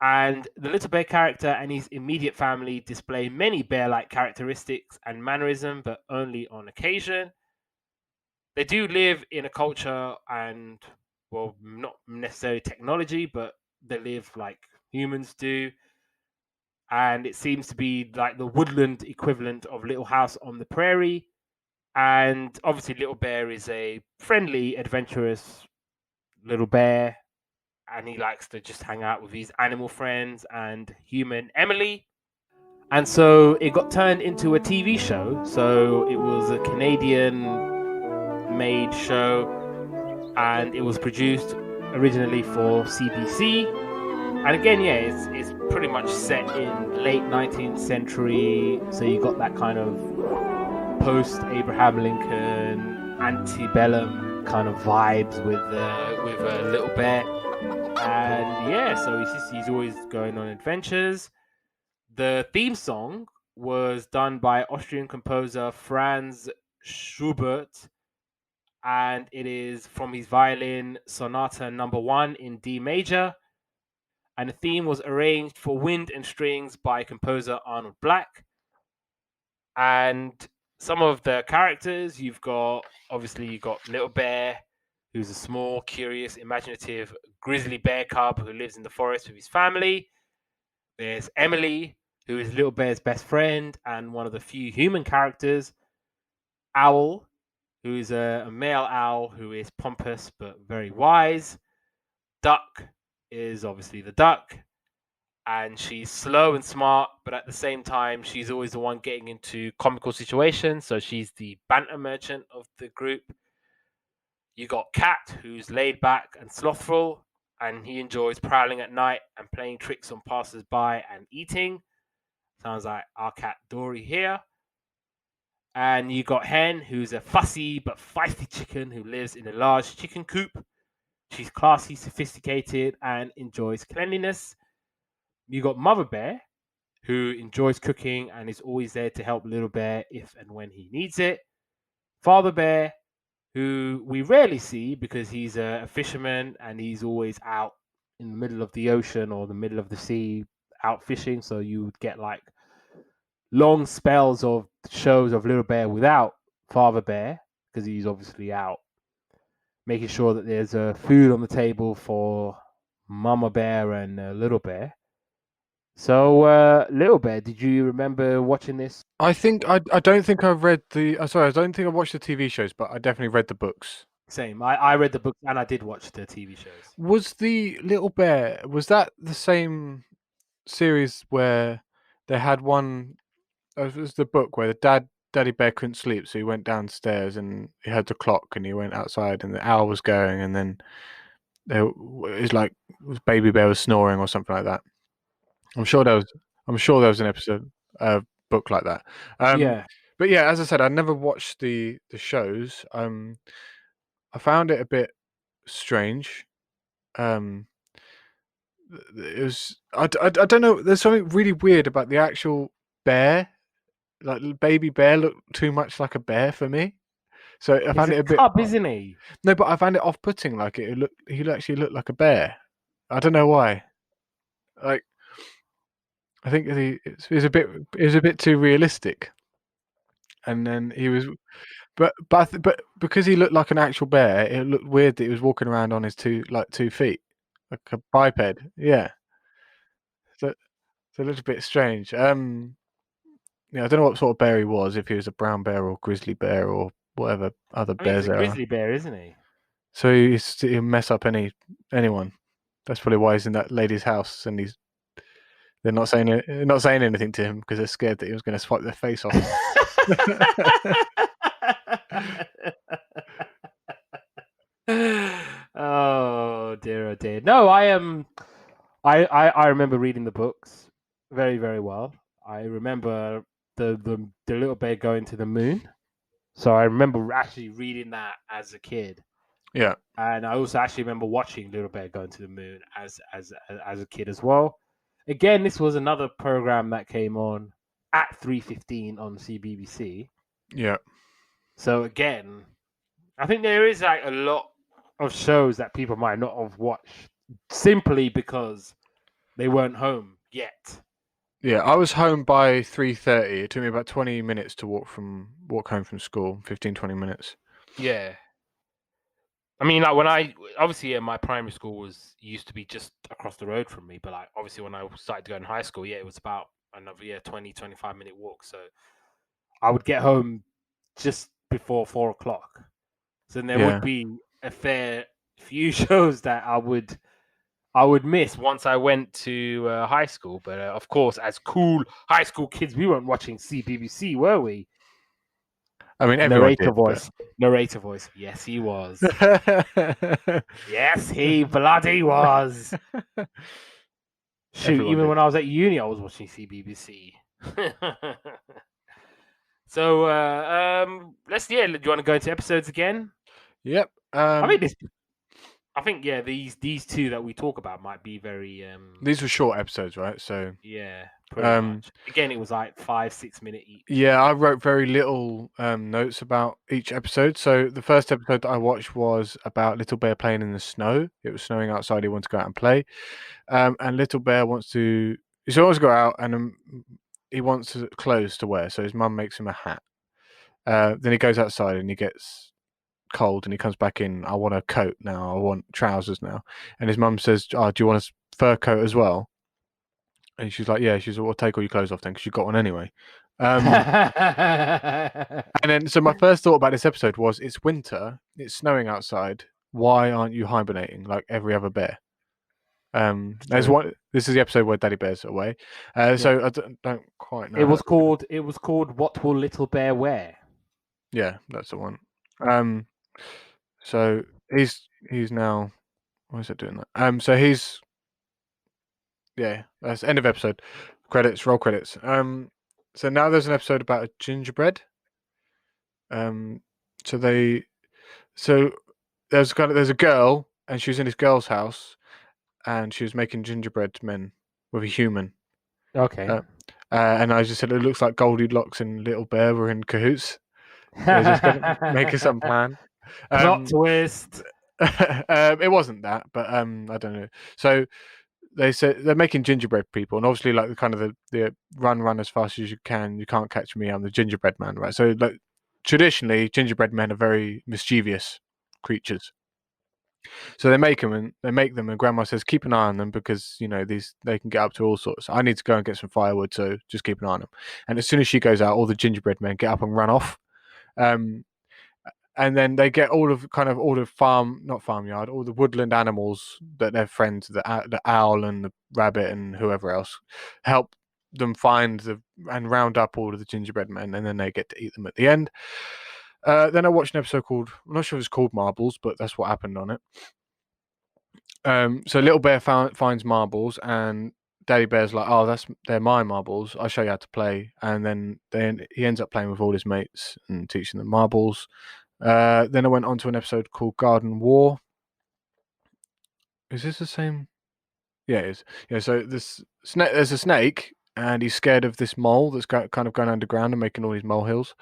And the Little Bear character and his immediate family display many bear-like characteristics and mannerism, but only on occasion. They do live in a culture and, well, not necessarily technology, but they live like humans do. And it seems to be like the woodland equivalent of Little House on the Prairie. And obviously, Little Bear is a friendly, adventurous little bear, and he likes to just hang out with his animal friends and human Emily. And so it got turned into a TV show. So it was a Canadian made show, and it was produced originally for CBC. And again, yeah, it's pretty much set in late 19th century. So you got that kind of post Abraham Lincoln, antebellum kind of vibes with Little Bear. And yeah, so he's always going on adventures. The theme song was done by Austrian composer Franz Schubert, and it is from his violin Sonata Number 1 in D major. And the theme was arranged for wind and strings by composer Arnold Black. And some of the characters, you've got Little Bear, who's a small, curious, imaginative grizzly bear cub who lives in the forest with his family. There's Emily, who is Little Bear's best friend and one of the few human characters. Owl, who is a male owl who is pompous but very wise. Duck is obviously the duck, and she's slow and smart, but at the same time, she's always the one getting into comical situations. So she's the banter merchant of the group. You got Cat, who's laid back and slothful, and he enjoys prowling at night and playing tricks on passers-by and eating. Sounds like our cat Dory here. And you got Hen, who's a fussy but feisty chicken who lives in a large chicken coop. She's classy, sophisticated, and enjoys cleanliness. You got Mother Bear, who enjoys cooking and is always there to help Little Bear if and when he needs it. Father Bear, who we rarely see because he's a fisherman and he's always out in the middle of the ocean or the middle of the sea out fishing. So you would get like long spells of shows of Little Bear without Father Bear because he's obviously out making sure that there's food on the table for Mama Bear and Little Bear. So, Little Bear, did you remember watching this? I don't think I've read the. Sorry, I don't think I watched the TV shows, but I definitely read the books. Same. I read the books and I did watch the TV shows. Was the Little Bear, was that the same series where they had one? It was the book where the Daddy Bear couldn't sleep, so he went downstairs and he heard the clock and he went outside and the owl was going, and then Baby Bear was snoring or something like that. I'm sure there was an episode book like that. Yeah. But yeah, as I said, I never watched the shows. I found it a bit strange. It was I don't know. There's something really weird about the actual bear. Like Baby Bear looked too much like a bear for me. So I found it a bit. Cub, isn't he? No, but I found it off-putting. Like he actually looked like a bear. I don't know why. Like I think it was a bit too realistic, and then he was, but because he looked like an actual bear, it looked weird that he was walking around on his 2 feet, like a biped. Yeah, so it's a little bit strange. Yeah, I don't know what sort of bear he was, if he was a brown bear or grizzly bear or whatever other bears he's a there are. grizzly bear, isn't he? So he'll mess up anyone. That's probably why he's in that lady's house, and they're not saying anything to him because they're scared that he was going to swipe their face off. Oh dear, oh dear. No, I remember reading the books very, very well. I remember the little bear going to the moon. So I remember actually reading that as a kid. Yeah. And I also actually remember watching Little Bear going to the moon as a kid as well. Again, this was another program that came on at 3:15 on CBBC. Yeah. So again, I think there is like a lot of shows that people might not have watched simply because they weren't home yet. Yeah, I was home by 3:30. It took me about 20 minutes to walk home from school. 15, 20 minutes. Yeah. I mean, like when my primary school used to be just across the road from me, but like obviously when I started going to high school, it was about another 20, 25-minute walk. So I would get home just before 4 o'clock. So then there would be a fair few shows that I would miss once I went to high school. But of course, as cool high school kids, we weren't watching CBBC, were we? I mean, everyone did. Narrator voice. Yes, he was. Yes, he bloody was. Shoot, even when I was at uni, I was watching CBBC. So, let's. Do you want to go into episodes again? Yep. I think these two that we talk about might be very. These were short episodes, right? So yeah, pretty much. Again, it was like 5-6 minute each. Yeah, I wrote very little notes about each episode. So the first episode that I watched was about Little Bear playing in the snow. It was snowing outside. He wanted to go out and play, and Little Bear wants to. He always go out, and he wants clothes to wear. So his mum makes him a hat. Then he goes outside and he gets cold, and he comes back in. I want a coat now. I want trousers now. And his mum says, "Oh, do you want a fur coat as well?" And she's like, "Yeah." She's like, "Well, take all your clothes off then, because you've got one anyway." And then, so my first thought about this episode was, it's winter, it's snowing outside. Why aren't you hibernating like every other bear? There's one. This is the episode where Daddy Bear's away. So I don't quite know. It was called What Will Little Bear Wear? Yeah, that's the one. So he's now. Why is it doing that? So he's. Yeah, that's end of episode. Credits, roll credits. So now there's an episode about a gingerbread. So there's a girl, and she was in this girl's house, and she was making gingerbread men with a human. Okay. And I just said, it looks like Goldilocks and Little Bear were in cahoots. They're just gonna make us some plan. Plot twist. It wasn't that, but I don't know. So they said they're making gingerbread people, and obviously like the run as fast as you can't catch me, I'm the gingerbread man, right? So like traditionally gingerbread men are very mischievous creatures, so they make them and grandma says keep an eye on them, because they can get up to all sorts. I need to go and get some firewood, so just keep an eye on them. And as soon as she goes out, all the gingerbread men get up and run off. And then they get all the all the woodland animals that they're friends, the owl and the rabbit and whoever else, help them find and round up all of the gingerbread men, and then they get to eat them at the end. Then I watched an episode called, I'm not sure if it's called Marbles, but that's what happened on it. So Little Bear finds marbles, and Daddy Bear's like, "Oh, they're my marbles. I'll show you how to play." And then he ends up playing with all his mates and teaching them marbles. Then I went on to an episode called Garden War. Is this the same? Yeah, it is. Yeah, so there's a snake, and he's scared of this mole that's kind of going underground and making all these molehills.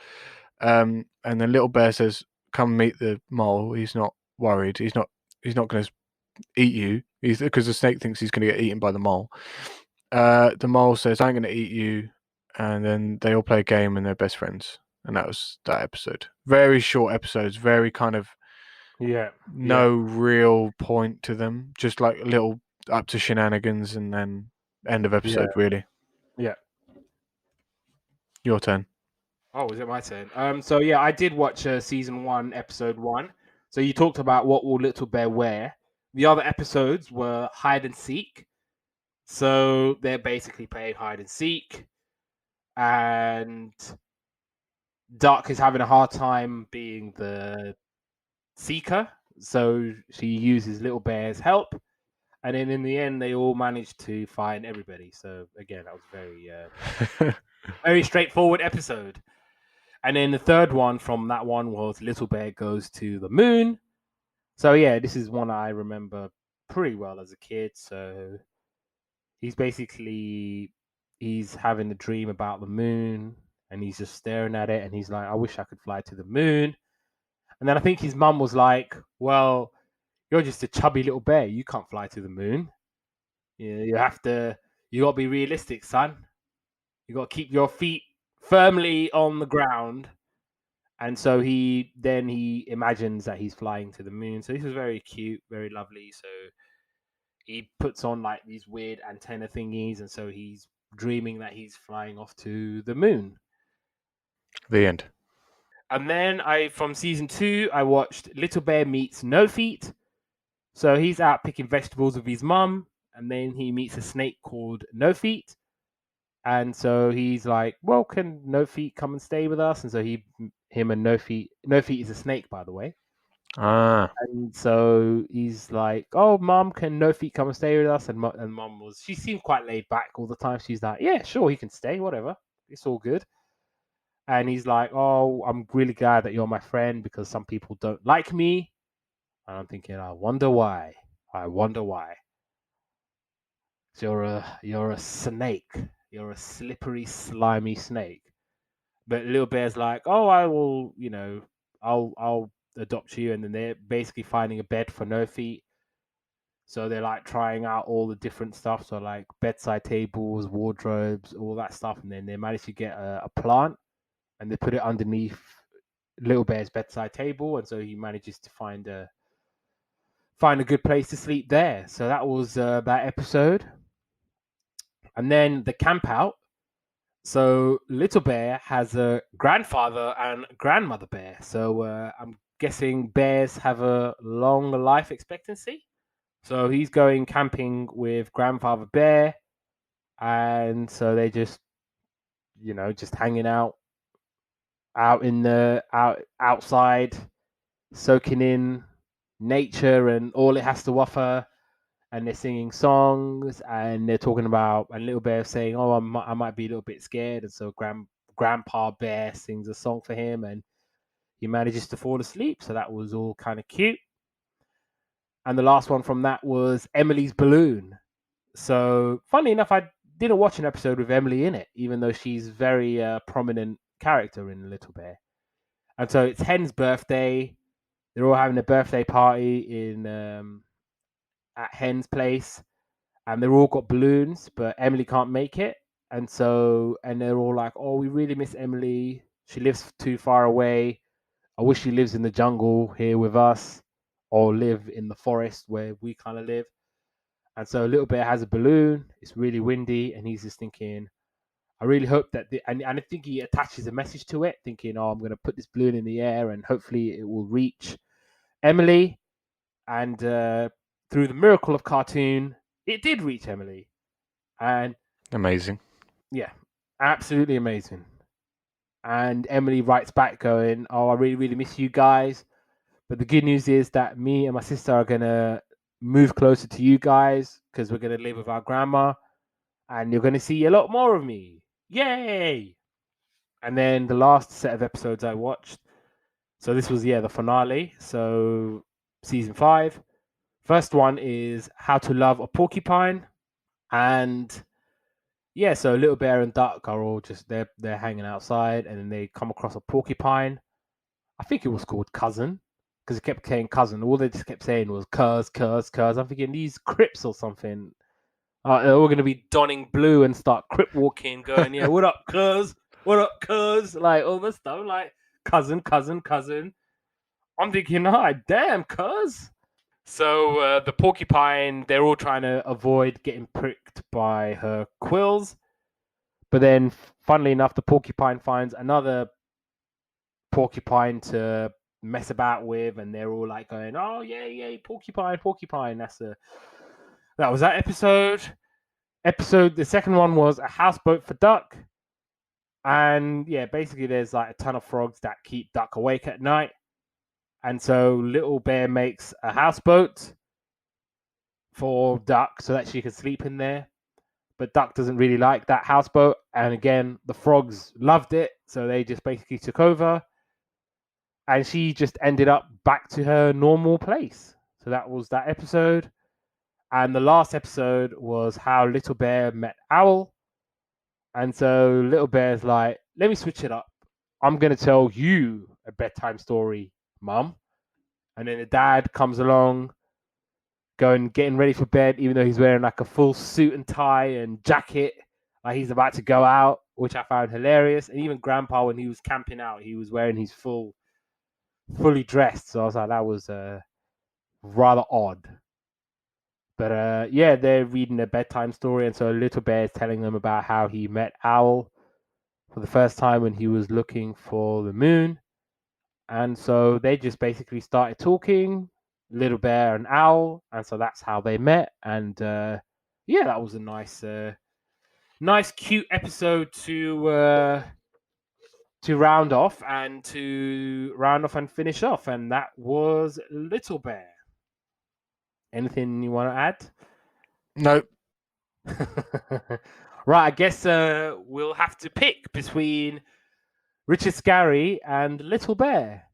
And then Little Bear says, "Come meet the mole. He's not worried. He's not going to eat you, because the snake thinks he's going to get eaten by the mole." The mole says, "I'm going to eat you," and then they all play a game and they're best friends. And that was that episode. Very short episodes, very kind of no real point to them. Just like a little up to shenanigans and then end of episode, really. Yeah. Your turn. Oh, is it my turn? So yeah, I did watch season 1, episode 1. So you talked about what will Little Bear wear. The other episodes were hide and seek. So they're basically playing hide and seek, and Duck is having a hard time being the seeker. So she uses Little Bear's help, and then in the end, they all managed to find everybody. So again, that was very, very straightforward episode. And then the third one from that one was Little Bear Goes to the Moon. So yeah, this is one I remember pretty well as a kid. So he's having a dream about the moon, and he's just staring at it, and he's like, I wish I could fly to the moon. And then I think his mum was like, well, you're just a chubby little bear. You can't fly to the moon. You got to be realistic, son. You got to keep your feet firmly on the ground. And so he imagines that he's flying to the moon. So this was very cute, very lovely. So he puts on like these weird antenna thingies, and so he's dreaming that he's flying off to the moon. The end. And then from season 2, I watched Little Bear Meets No Feet. So he's out picking vegetables with his mum, and then he meets a snake called No Feet. And so he's like, well, can No Feet come and stay with us? And so him and No Feet is a snake, by the way. And so he's like, oh, Mum, can No Feet come and stay with us? And Mum she seemed quite laid back all the time. She's like, yeah, sure, he can stay, whatever. It's all good. And he's like, oh, I'm really glad that you're my friend because some people don't like me. And I'm thinking, I wonder why. So you're a snake. You're a slippery, slimy snake. But Little Bear's like, oh, I will, I'll adopt you. And then they're basically finding a bed for No Feet. So they're like trying out all the different stuff. So like bedside tables, wardrobes, all that stuff. And then they manage to get a plant, and they put it underneath Little Bear's bedside table. And so he manages to find a good place to sleep there. So that was that episode. And then the camp out. So Little Bear has a grandfather and grandmother bear. So I'm guessing bears have a long life expectancy. So he's going camping with grandfather bear, and so they just hanging out outside, soaking in nature and all it has to offer. And they're singing songs, and they're talking about, and Little Bear saying, "Oh, I might be a little bit scared," and so Grandpa Bear sings a song for him, and he manages to fall asleep. So that was all kind of cute. And the last one from that was Emily's balloon. So funny enough, I didn't watch an episode with Emily in it, even though she's very prominent character in Little Bear. And so it's Hen's birthday. They're all having a birthday party in at Hen's place, and they're all got balloons, but Emily can't make it. And they're all like, oh, we really miss Emily. She lives too far away. I wish she lives in the jungle here with us, or live in the forest where we kind of live. And so Little Bear has a balloon. It's really windy, and he's just thinking, I really hope that and I think he attaches a message to it, thinking, oh, I'm going to put this balloon in the air, and hopefully it will reach Emily. And through the miracle of cartoon, it did reach Emily. And amazing. Yeah, absolutely amazing. And Emily writes back going, oh, I really, really miss you guys. But the good news is that me and my sister are going to move closer to you guys because we're going to live with our grandma, and you're going to see a lot more of me. Yay! And then the last set of episodes I watched. So this was, the finale. So season 5. First one is How to Love a Porcupine. And yeah, so Little Bear and Duck are all just they're hanging outside, and then they come across a porcupine. I think it was called Cousin, because it kept saying Cousin. All they just kept saying was cuz. I'm thinking these Crips or something. They're all gonna be donning blue and start crip walking, going, "Yeah, what up, cuz? What up, cuz?" Like all this stuff, like cousin. I'm thinking, "Hi, damn, cuz." So the porcupine, they're all trying to avoid getting pricked by her quills. But then, funnily enough, the porcupine finds another porcupine to mess about with, and they're all like going, "Oh, yeah, porcupine." That was that episode. The second one was a houseboat for Duck. And yeah, basically, there's like a ton of frogs that keep Duck awake at night. And so Little Bear makes a houseboat for Duck so that she can sleep in there. But Duck doesn't really like that houseboat. And again, the frogs loved it. So they just basically took over. And she just ended up back to her normal place. So that was that episode. And the last episode was how Little Bear met Owl. And so Little Bear's like, let me switch it up. I'm going to tell you a bedtime story, Mum. And then the dad comes along, getting ready for bed, even though he's wearing like a full suit and tie and jacket. Like he's about to go out, which I found hilarious. And even Grandpa, when he was camping out, he was wearing his fully dressed. So I was like, that was rather odd. But yeah, they're reading a bedtime story, and so Little Bear is telling them about how he met Owl for the first time when he was looking for the moon. And so they just basically started talking, Little Bear and Owl, and so that's how they met. And yeah, that was a nice, cute episode to round off and finish off. And that was Little Bear. Anything you want to add? No. Right, I guess we'll have to pick between Richard Scarry and Little Bear.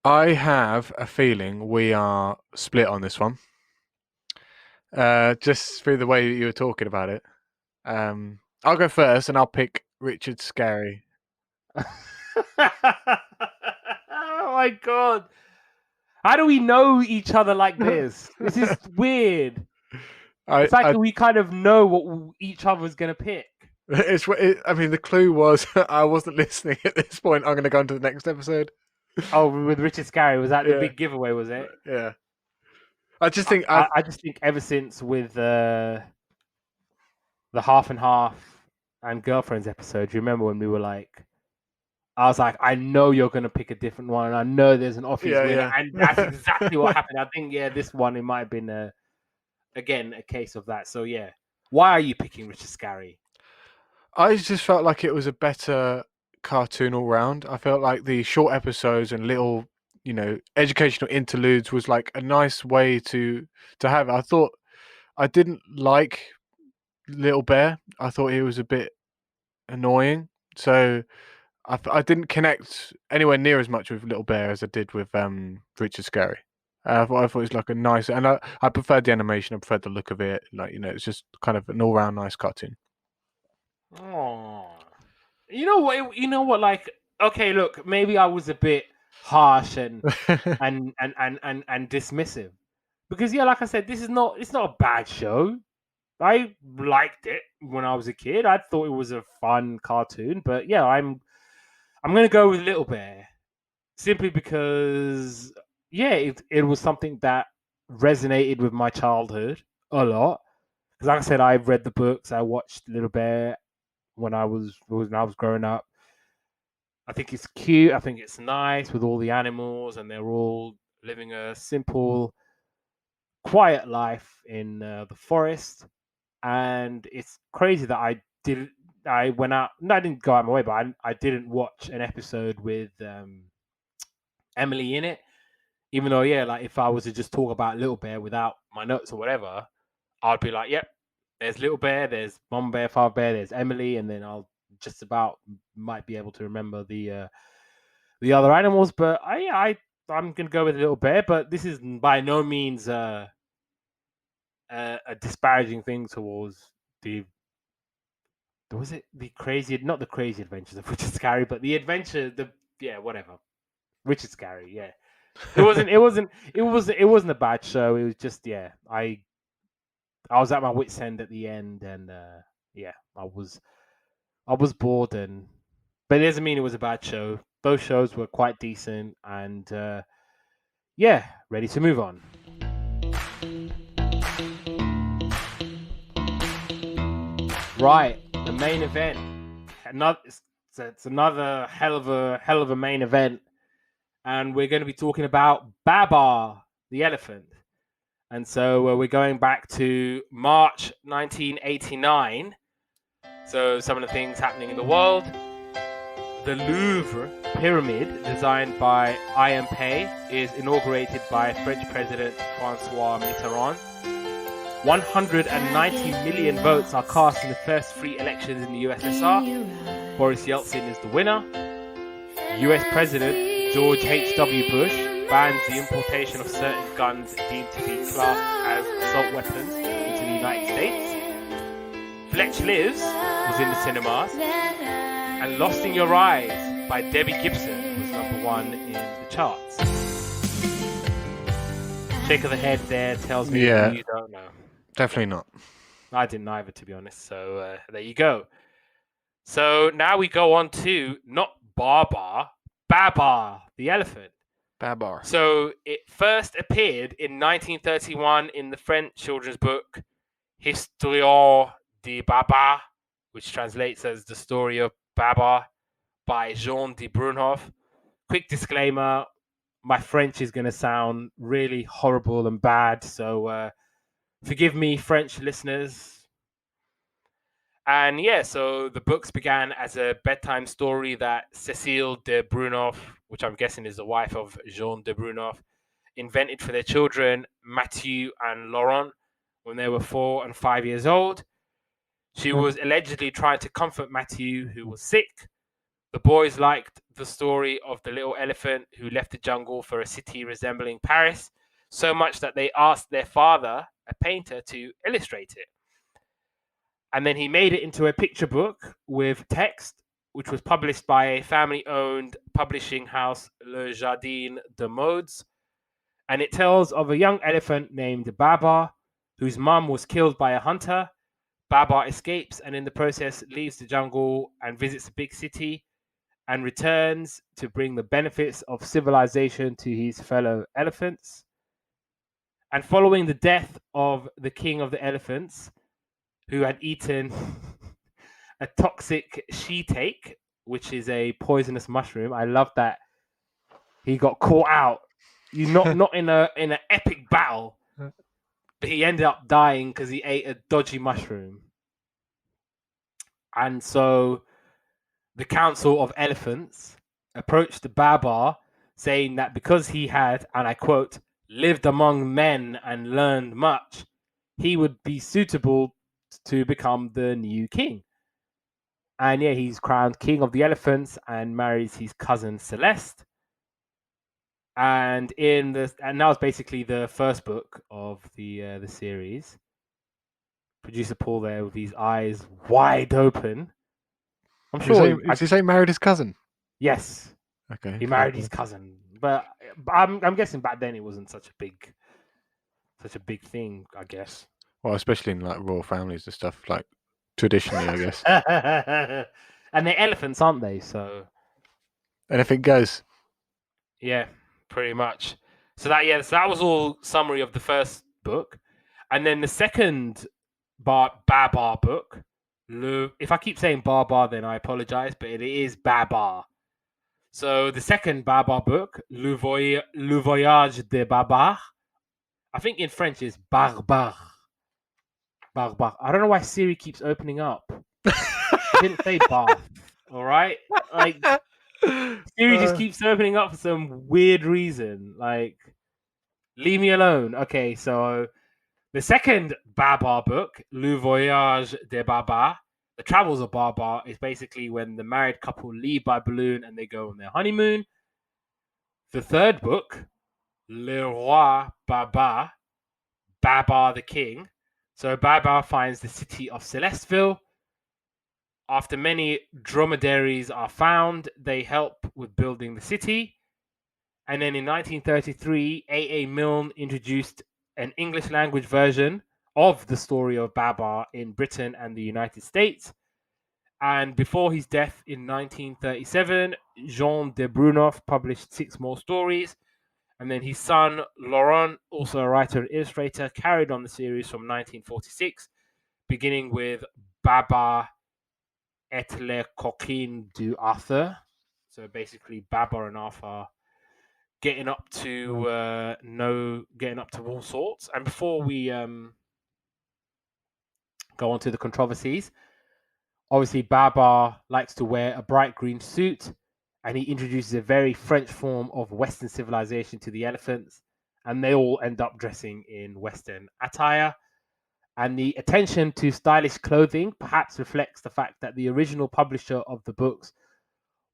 I have a feeling we are split on this one. Just through the way you were talking about it. I'll go first and I'll pick Richard Scarry. Oh my god. How do we know each other like this? This is weird. It's like we kind of know what each other's going to pick. I mean, the clue was I wasn't listening at this point. I'm going to go on to the next episode. Oh, with Richard Scarry, was that the big giveaway? Was it? Yeah. I just think ever since with the Half and Half and Girlfriends episode, do you remember when we were like, I was like, I know you're going to pick a different one, and I know there's an obvious winner, and that's exactly what happened. I think, this one, it might have been again a case of that. So yeah, why are you picking Richard Scarry? I just felt like it was a better cartoon all round. I felt like the short episodes and little, educational interludes was like a nice way to have it. I thought I didn't like Little Bear. I thought he was a bit annoying. So I didn't connect anywhere near as much with Little Bear as I did with Richard Scarry. I thought it was like a nice, and I preferred the animation. I preferred the look of it. Like it's just kind of an all round nice cartoon. Oh, you know what? Like, okay, look, maybe I was a bit harsh and dismissive because, like I said, it's not a bad show. I liked it when I was a kid. I thought it was a fun cartoon, but yeah, I'm gonna go with Little Bear simply because it was something that resonated with my childhood a lot. Because, like I said, I've read the books. I watched Little Bear when I was growing up. I think it's cute. I think it's nice with all the animals, and they're all living a simple, quiet life in the forest. And it's crazy that I went out. No, I didn't go out of my way, but I didn't watch an episode with Emily in it. Even though, like if I was to just talk about Little Bear without my notes or whatever, I'd be like, yep, there's Little Bear, there's Mom Bear, Father Bear, there's Emily, and then I'll just about might be able to remember the other animals. But I'm gonna go with Little Bear. But this is by no means a disparaging thing towards the crazy, not the crazy adventures of Richard Scarry, but the adventure, whatever. Richard Scarry, yeah. It wasn't a bad show. It was just, I was at my wit's end at the end, and I was bored, but it doesn't mean it was a bad show. Both shows were quite decent, and ready to move on. Right, the main event. It's another hell of a main event, and we're going to be talking about Babar, the elephant. And so we're going back to March 1989. So some of the things happening in the world. The Louvre pyramid, designed by IMP, is inaugurated by French President Francois Mitterrand. 190 million votes are cast in the first free elections in the USSR. Boris Yeltsin is the winner. US President George H.W. Bush bans the importation of certain guns deemed to be classed as assault weapons into the United States. Fletch Lives was in the cinemas, and Lost in Your Eyes by Debbie Gibson was number 1 in the charts. Shake of the head there tells me you don't know. Definitely not. I didn't either, to be honest. So there you go. So now we go on to not Babar, the elephant. Babar. So it first appeared in 1931 in the French children's book Histoire de Babar, which translates as The Story of Babar by Jean de Brunhoff. Quick disclaimer, my French is going to sound really horrible and bad, so forgive me, French listeners. And so the books began as a bedtime story that Cécile de Brunhoff, which I'm guessing is the wife of Jean de Brunhoff, invented for their children, Mathieu and Laurent, when they were 4 and 5 years old. She was allegedly trying to comfort Mathieu, who was sick. The boys liked the story of the little elephant who left the jungle for a city resembling Paris, so much that they asked their father, a painter, to illustrate it. And then he made it into a picture book with text, which was published by a family-owned publishing house, Le Jardin de Modes. And it tells of a young elephant named Babar, whose mum was killed by a hunter. Babar escapes and in the process leaves the jungle and visits a big city and returns to bring the benefits of civilization to his fellow elephants. And following the death of the king of the elephants, who had eaten a toxic shiitake, which is a poisonous mushroom. I love that he got caught out. Not in an epic battle, but he ended up dying because he ate a dodgy mushroom. And so the Council of Elephants approached the Babar, saying that because he had, and I quote, lived among men and learned much, he would be suitable to become the new king. And he's crowned king of the elephants and marries his cousin Celeste. And that was basically the first book of the series. Producer Paul there with his eyes wide open. I'm sure. Did he say married his cousin? Yes. Okay. He married his cousin, but I'm guessing back then it wasn't such a big thing, I guess. Well, especially in like royal families and stuff, like traditionally, I guess. And they're elephants, aren't they? So anything goes. Yeah, pretty much. So that was all summary of the first book, and then the second Babar book. If I keep saying Babar, then I apologize, but it is Babar. So the second Babar book, Le Voyage de Babar. I think in French is Barbar. Babar. I don't know why Siri keeps opening up. I didn't say bath. All right, like Siri just keeps opening up for some weird reason. Like, leave me alone. Okay, so the second Babar book, Le Voyage de Babar, The Travels of Babar, is basically when the married couple leave by balloon and they go on their honeymoon. The third book, Le Roi Babar, Babar the King. So Babar finds the city of Celesteville. After many dromedaries are found, they help with building the city. And then in 1933, A.A. Milne introduced an English language version of the story of Babar in Britain and the United States. And before his death in 1937, Jean de Brunhoff published 6 more stories. And then his son, Laurent, also a writer and illustrator, carried on the series from 1946, beginning with Babar et les coquines du Arthur. So basically, Babar and Arthur getting up to all sorts. And before we go on to the controversies, obviously Babar likes to wear a bright green suit, and he introduces a very French form of Western civilization to the elephants, and they all end up dressing in Western attire. And the attention to stylish clothing perhaps reflects the fact that the original publisher of the books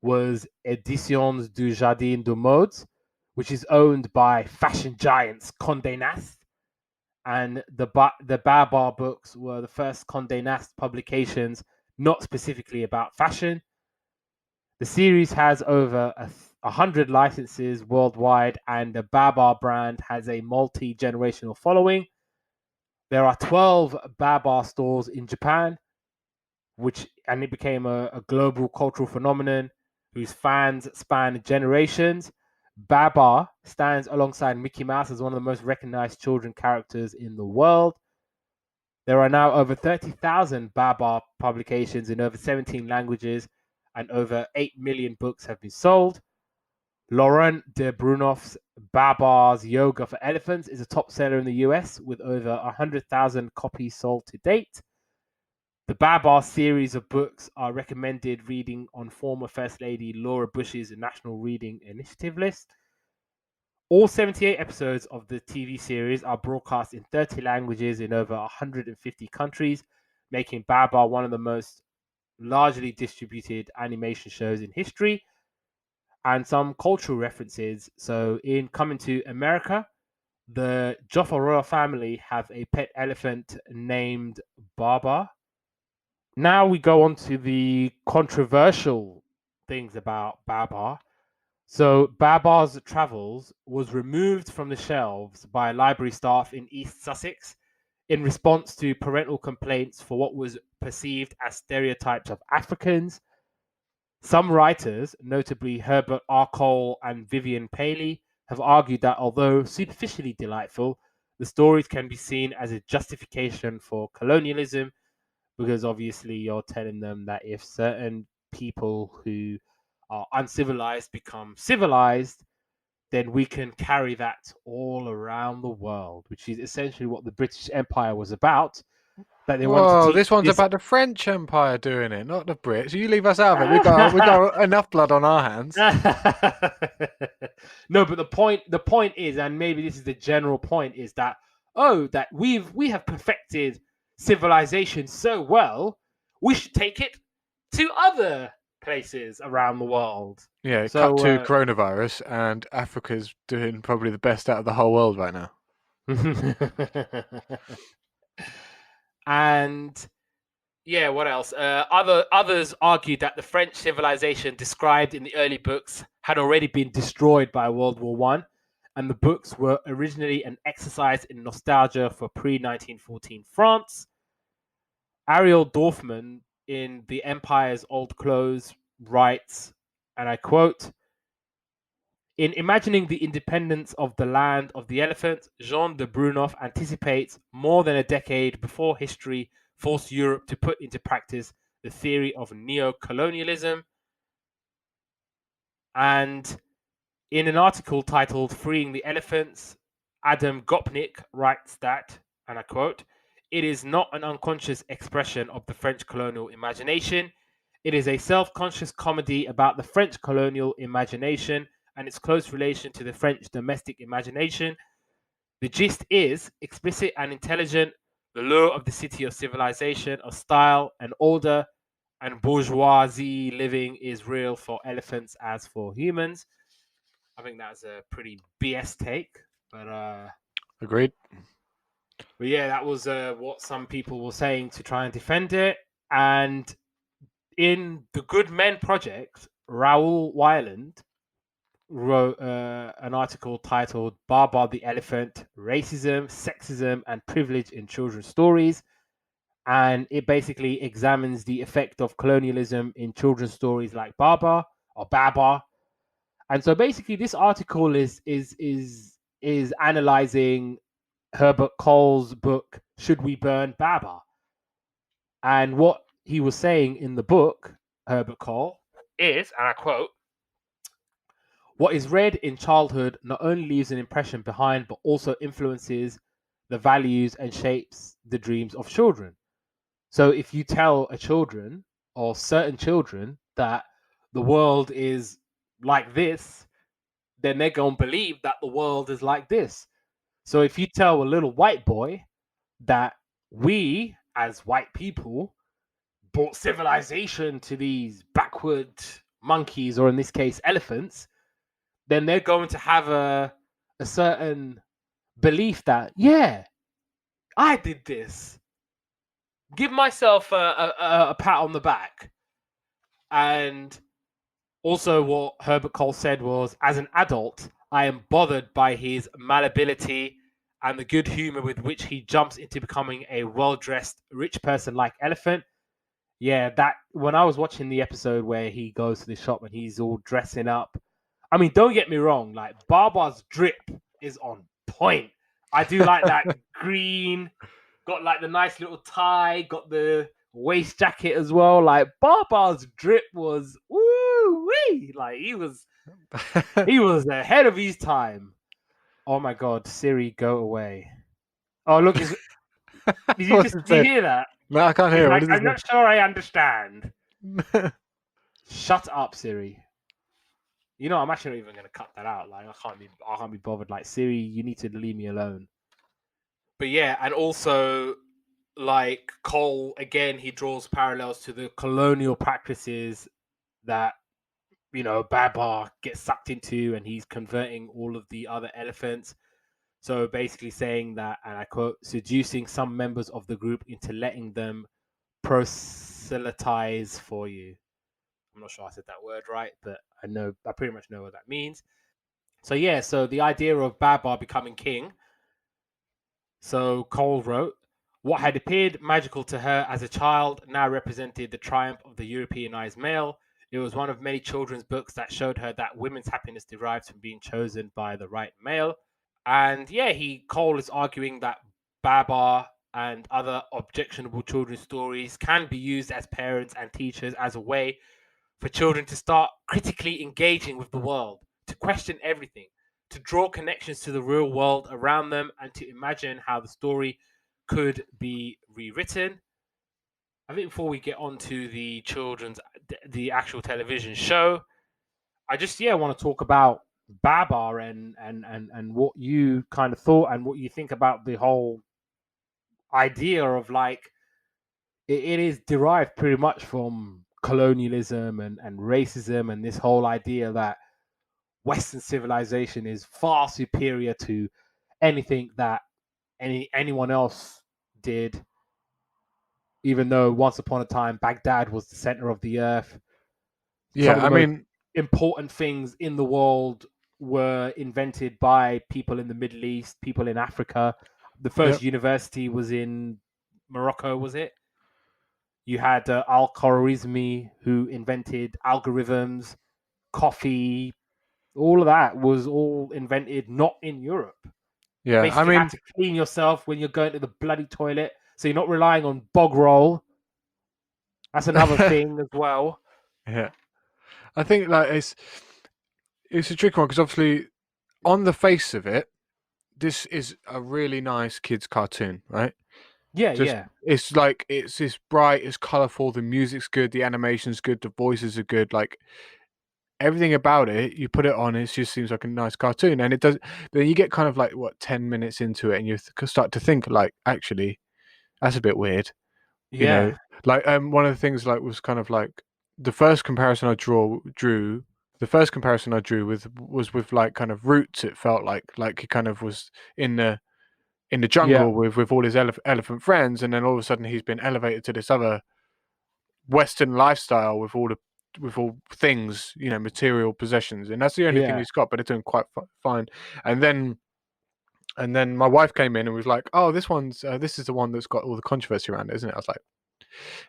was Éditions du Jardin de Modes, which is owned by fashion giants Condé Nast. And the Babar books were the first Condé Nast publications not specifically about fashion. The series has over 100 licenses worldwide, and the Babar brand has a multi-generational following. There are 12 Babar stores in Japan, and it became a global cultural phenomenon whose fans span generations. Babar stands alongside Mickey Mouse as one of the most recognized children characters in the world. There are now over 30,000 Babar publications in over 17 languages, and over 8 million books have been sold. Laurent de Brunhoff's Babar's Yoga for Elephants is a top seller in the US with over 100,000 copies sold to date. The Babar series of books are recommended reading on former First Lady Laura Bush's National Reading Initiative list. All 78 episodes of the TV series are broadcast in 30 languages in over 150 countries, making Babar one of the most largely distributed animation shows in history. And some cultural references. So in coming to America, the Joffa royal family have a pet elephant named Babar. Now we go on to the controversial things about Babar. So Babar's Travels was removed from the shelves by library staff in East Sussex in response to parental complaints for what was perceived as stereotypes of Africans. Some writers, notably Herbert R. Cole and Vivian Paley, have argued that although superficially delightful, the stories can be seen as a justification for colonialism, because obviously you're telling them that if certain people who are uncivilized become civilized, then we can carry that all around the world, which is essentially what the British Empire was about. That they wanted to teach this one's about the French Empire doing it, not the Brits. You leave us out of it. We got enough blood on our hands. No, but the point is, and maybe this is the general point, is that that we have perfected civilization so well, we should take it to other places around the world. Yeah, cut to coronavirus, and Africa's doing probably the best out of the whole world right now. And yeah, what else? Others argued that the French civilization described in the early books had already been destroyed by World War I, and the books were originally an exercise in nostalgia for pre-1914 France. Ariel Dorfman in The Empire's Old Clothes writes, and I quote, "In imagining the independence of the land of the elephant, Jean de Brunhoff anticipates more than a decade before history forced Europe to put into practice the theory of neo-colonialism." And in an article titled Freeing the Elephants, Adam Gopnik writes that, and I quote, "It is not an unconscious expression of the French colonial imagination. It is a self-conscious comedy about the French colonial imagination and its close relation to the French domestic imagination. The gist is explicit and intelligent. The lure of the city of civilization, of style and order and bourgeoisie living is real for elephants as for humans." I think that's a pretty BS take, but agreed. But yeah, that was what some people were saying to try and defend it. And in the Good Men Project, Raoul Weiland wrote an article titled Babar the Elephant: Racism, Sexism, and Privilege in Children's Stories. And it basically examines the effect of colonialism in children's stories like Babar or Babar. And so basically this article is analyzing Herbert Cole's book Should We Burn Babar? And what he was saying in the book, Herbert Cole, is, and I quote, what is read in childhood not only leaves an impression behind, but also influences the values and shapes the dreams of children. So if you tell a children or certain children that the world is like this, then they're going to believe that the world is like this. So if you tell a little white boy that we, as white people, brought civilization to these backward monkeys, or in this case, elephants, then they're going to have a certain belief that, yeah, I did this. Give myself a pat on the back. And also, what Herbert Cole said was, as an adult, I am bothered by his malleability and the good humor with which he jumps into becoming a well-dressed rich person like Elephant. Yeah, that when I was watching the episode where he goes to the shop and he's all dressing up. I mean, don't get me wrong, like Barbar's drip is on point. I do like that green, got like the nice little tie, got the waist jacket as well. Like Barbar's drip was woo-wee. Like he was ahead of his time. Oh my god, Siri, go away. Oh look, did you hear that? No, I can't hear. Like, I'm not sure I understand. Shut up, Siri. You know, I'm actually not even going to cut that out. Like, I can't be bothered. Like, Siri, you need to leave me alone. But yeah, and also, like Cole, again, he draws parallels to the colonial practices that, you know, Babar gets sucked into, and he's converting all of the other elephants. So basically saying that, and I quote, seducing some members of the group into letting them proselytize for you. I'm not sure I said that word right, but I pretty much know what that means. So yeah, so the idea of Babar becoming king. So Cole wrote, what had appeared magical to her as a child now represented the triumph of the Europeanized male. It was one of many children's books that showed her that women's happiness derives from being chosen by the right male. And yeah, Cole is arguing that Babar and other objectionable children's stories can be used as parents and teachers as a way for children to start critically engaging with the world, to question everything, to draw connections to the real world around them, and to imagine how the story could be rewritten. I think before we get on to the actual television show, I just want to talk about Babar and what you kind of thought and what you think about the whole idea of like it is derived pretty much from colonialism and racism and this whole idea that Western civilization is far superior to anything that anyone else did, even though once upon a time Baghdad was the center of the earth. Yeah, I mean, important things in the world were invented by people in the Middle East, people in Africa. The first university was in Morocco, was it? You had Al-Khwarizmi, who invented algorithms, coffee. All of that was all invented not in Europe. Yeah, basically, you have to clean yourself when you're going to the bloody toilet, so you're not relying on bog roll. That's another thing as well. Yeah, I think like it's a tricky one because obviously, on the face of it, this is a really nice kids' cartoon, right? Yeah. It's like it's bright, it's colourful, the music's good, the animation's good, the voices are good, like everything about it. You put it on, it just seems like a nice cartoon, and it does. Then you get kind of like 10 minutes into it, and you start to think like, actually, that's a bit weird. Yeah. You know, like one of the things like was kind of like the first comparison I drew. The first comparison I drew was with like kind of Roots. It felt like he kind of was in the jungle with all his elephant friends, and then all of a sudden he's been elevated to this other Western lifestyle with all the with all things, material possessions, and that's the only thing he's got. But they're doing quite fine. And then my wife came in and was like, "Oh, this is the one that's got all the controversy around it, isn't it?" I was like,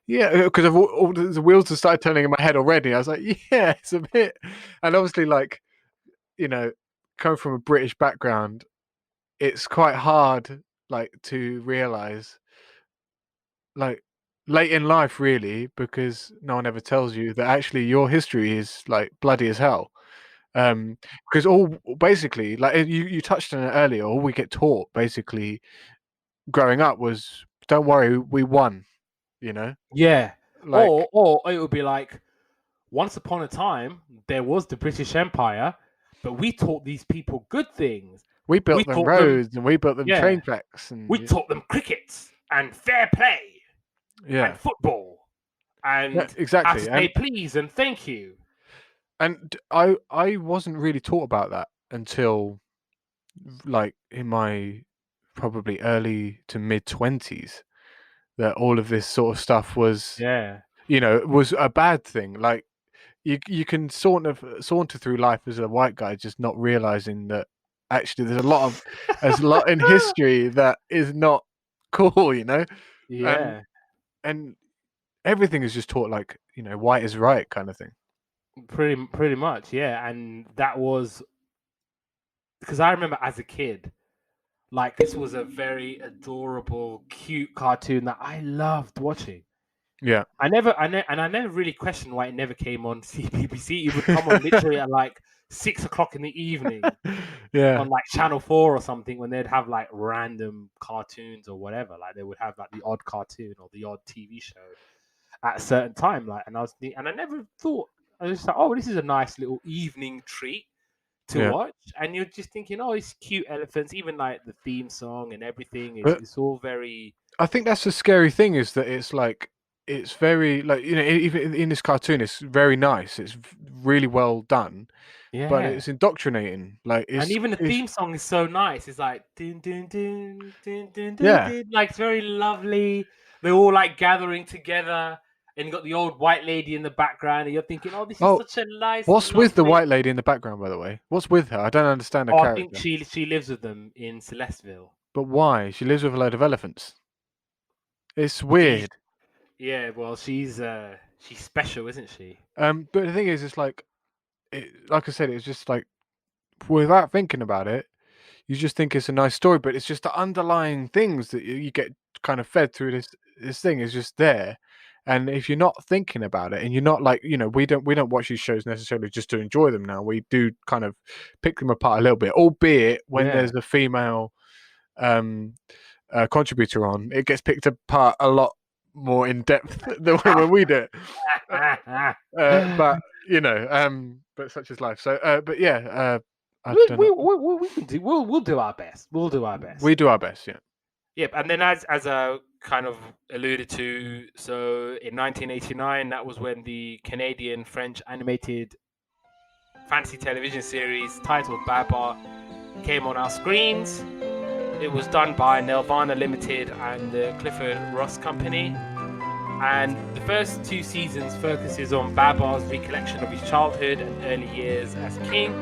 "Yeah," because of all the wheels have started turning in my head already. I was like, "Yeah, it's a bit," and obviously, like, coming from a British background, it's quite hard, like, to realize, like, late in life, really, because no one ever tells you that actually your history is like bloody as hell. Because all basically, like, you touched on it earlier, all we get taught basically growing up was, don't worry, we won. Yeah. Like, Or it would be like, once upon a time there was the British Empire, but we taught these people good things. we built them roads and we built them train Yeah. tracks, We and taught them cricket and fair play and football and exactly, say please and thank you. And I wasn't really taught about that until, like, in my probably early to mid 20s, that all of this sort of stuff was was a bad thing. Like, you can sort of saunter through life as a white guy, just not realizing that actually there's a lot in history that is not cool. And everything is just taught like, white is right kind of thing. Pretty much, yeah. And that was because I remember as a kid, like, this was a very adorable, cute cartoon that I loved watching. Yeah. I never really questioned why it never came on BBC. It would come on literally at like 6 o'clock in the evening on like Channel 4 or something, when they'd have like random cartoons or whatever. Like, they would have like the odd cartoon or the odd TV show at a certain time. Like, and I never thought, I was just like, oh, this is a nice little evening treat to watch. And you're just thinking, oh, it's cute elephants. Even like the theme song and everything, it's all very. I think that's the scary thing, is that it's like, it's very, like, even in this cartoon, it's very nice. It's really well done. Yeah. But it's indoctrinating. Like, and even the theme song is so nice. It's like dun, dun, dun, dun, dun, dun, Yeah. dun. Like, it's very lovely. They're all like gathering together, and you got the old white lady in the background, and you're thinking, oh, this is such a nice. What's with the white lady in the background, by the way? What's with her? I don't understand her character. I think she lives with them in Celesteville. But why? She lives with a load of elephants. It's weird. Yeah, well, she's special, isn't she? But the thing is, it's like, like I said, it's just like, without thinking about it, you just think it's a nice story, but it's just the underlying things that you get kind of fed through this thing is just there. And if you're not thinking about it, and you're not like, we don't watch these shows necessarily just to enjoy them now. We do kind of pick them apart a little bit, albeit when there's a female contributor on, it gets picked apart a lot more in depth than when we do it. But but such is life. So but yeah, we'll do our best. We'll do our best. We do our best, yeah. Yep. And then, as I kind of alluded to, so in 1989, that was when the Canadian French animated fantasy television series titled Babar came on our screens. It was done by Nelvana Limited and the Clifford Ross Company. And the first 2 seasons focuses on Babar's recollection of his childhood and early years as king.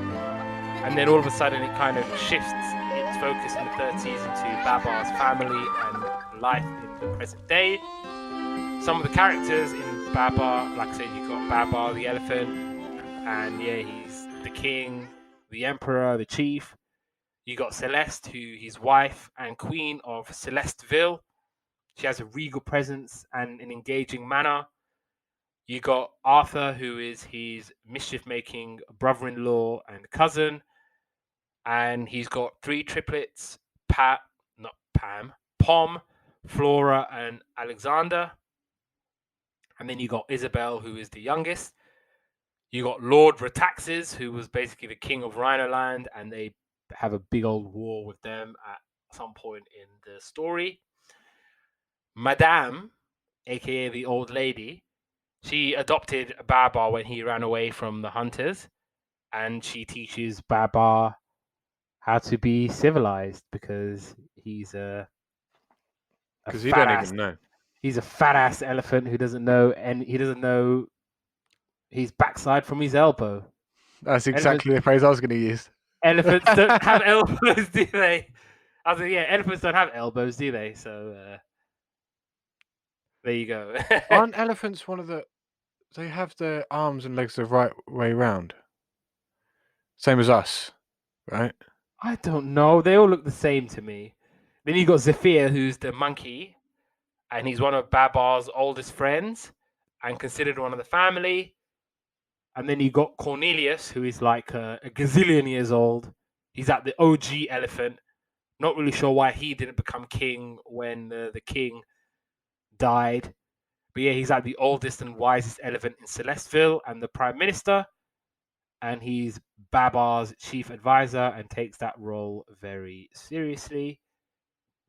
And then all of a sudden it kind of shifts its focus in the 3rd season to Babar's family and life in the present day. Some of the characters in Babar, like I said, you've got Babar the elephant, and he's the king, the emperor, the chief. You got Celeste, who his wife and queen of Celesteville. She has a regal presence and an engaging manner. You got Arthur, who is his mischief-making brother-in-law and cousin. And he's got 3 triplets, Pom, Flora, and Alexander. And then you got Isabel, who is the youngest. You got Lord Rataxes, who was basically the king of Rhinoland, and they have a big old war with them at some point in the story. Madame, aka the old lady, she adopted Babar when he ran away from the hunters, and she teaches Babar how to be civilized, because he's because he don't even know. He's a fat ass elephant who doesn't know, and he doesn't know his backside from his elbow. That's exactly the phrase I was going to use. Elephants don't have elbows, do they? I was like, yeah, elephants don't have elbows, do they? So there you go. Aren't elephants one of the? They have their arms and legs the right way round. Same as us, right? I don't know. They all look the same to me. Then you got Zephyr, who's the monkey, and he's one of Babar's oldest friends and considered one of the family. And then you got Cornelius, who is like a gazillion years old. He's at the OG elephant. Not really sure why he didn't become king when the king died. But yeah, he's like the oldest and wisest elephant in Celestville and the prime minister. And he's Babar's chief advisor and takes that role very seriously.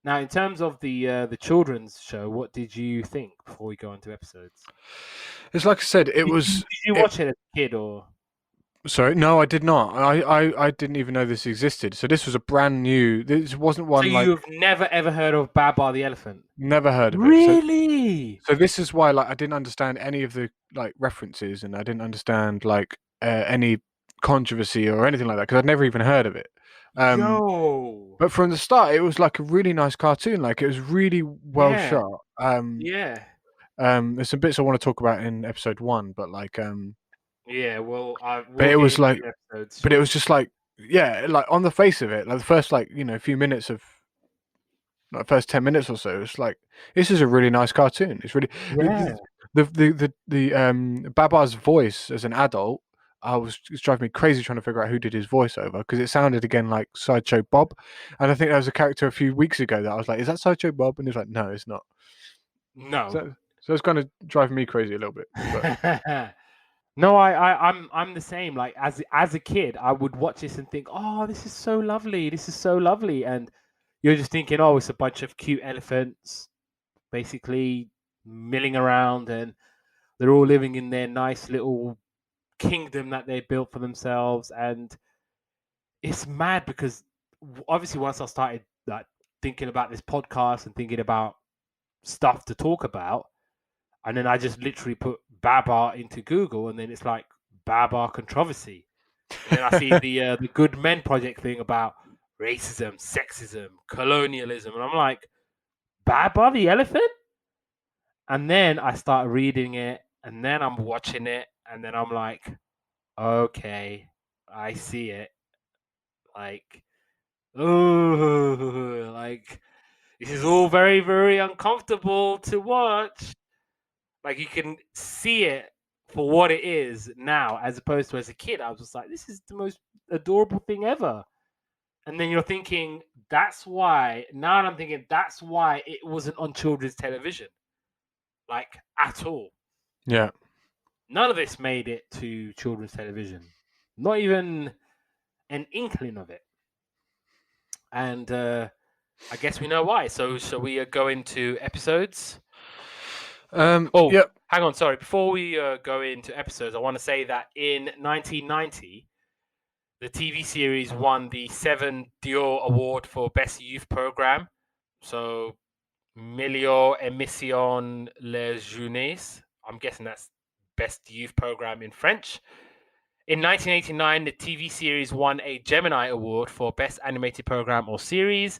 Now, in terms of the children's show, what did you think before we go into episodes? It's like I said, Did you watch it as a kid or? Sorry, no, I did not. I didn't even know this existed. So this was a brand new. This wasn't one so like. You've never ever heard of Babar the elephant? Never heard of it. Really? So this is why, like, I didn't understand any of the like references, and I didn't understand like any controversy or anything like that because I'd never even heard of it. But from the start, it was like a really nice cartoon. Like it was really well shot. There's some bits I want to talk about in episode 1, but like yeah, well, but it was like, but it was just like, yeah, like on the face of it, like the first like few minutes of, like first 10 minutes or so, it's like this is a really nice cartoon. It's really the Babar's voice as an adult. It's driving me crazy trying to figure out who did his voiceover because it sounded again like Sideshow Bob, and I think there was a character a few weeks ago that I was like, is that Sideshow Bob? And he was like, no, it's not. No. So it's kind of driving me crazy a little bit. But. No, I'm the same. Like as a kid, I would watch this and think, oh, this is so lovely. This is so lovely. And you're just thinking, oh, it's a bunch of cute elephants basically milling around and they're all living in their nice little kingdom that they built for themselves. And it's mad because obviously once I started like thinking about this podcast and thinking about stuff to talk about, and then I just literally put Babar into Google, and then it's like Babar controversy. And then I see the Good Men Project thing about racism, sexism, colonialism, and I'm like, Babar the elephant? And then I start reading it, and then I'm watching it, and then I'm like, okay, I see it. Like, oh, like this is all very, very uncomfortable to watch. Like you can see it for what it is now, as opposed to as a kid. I was just like, this is the most adorable thing ever. And then you're thinking, that's why. Now I'm thinking, that's why it wasn't on children's television, like at all. Yeah. None of this made it to children's television. Not even an inkling of it. And I guess we know why. So shall we go into episodes? Hang on, sorry. Before we go into episodes, I want to say that in 1990, the TV series won the 7 Dior Award for Best Youth Program. So, Meilleure Émission Les Jeunes. I'm guessing that's Best Youth Program in French. In 1989, the TV series won a Gemini Award for Best Animated Program or Series.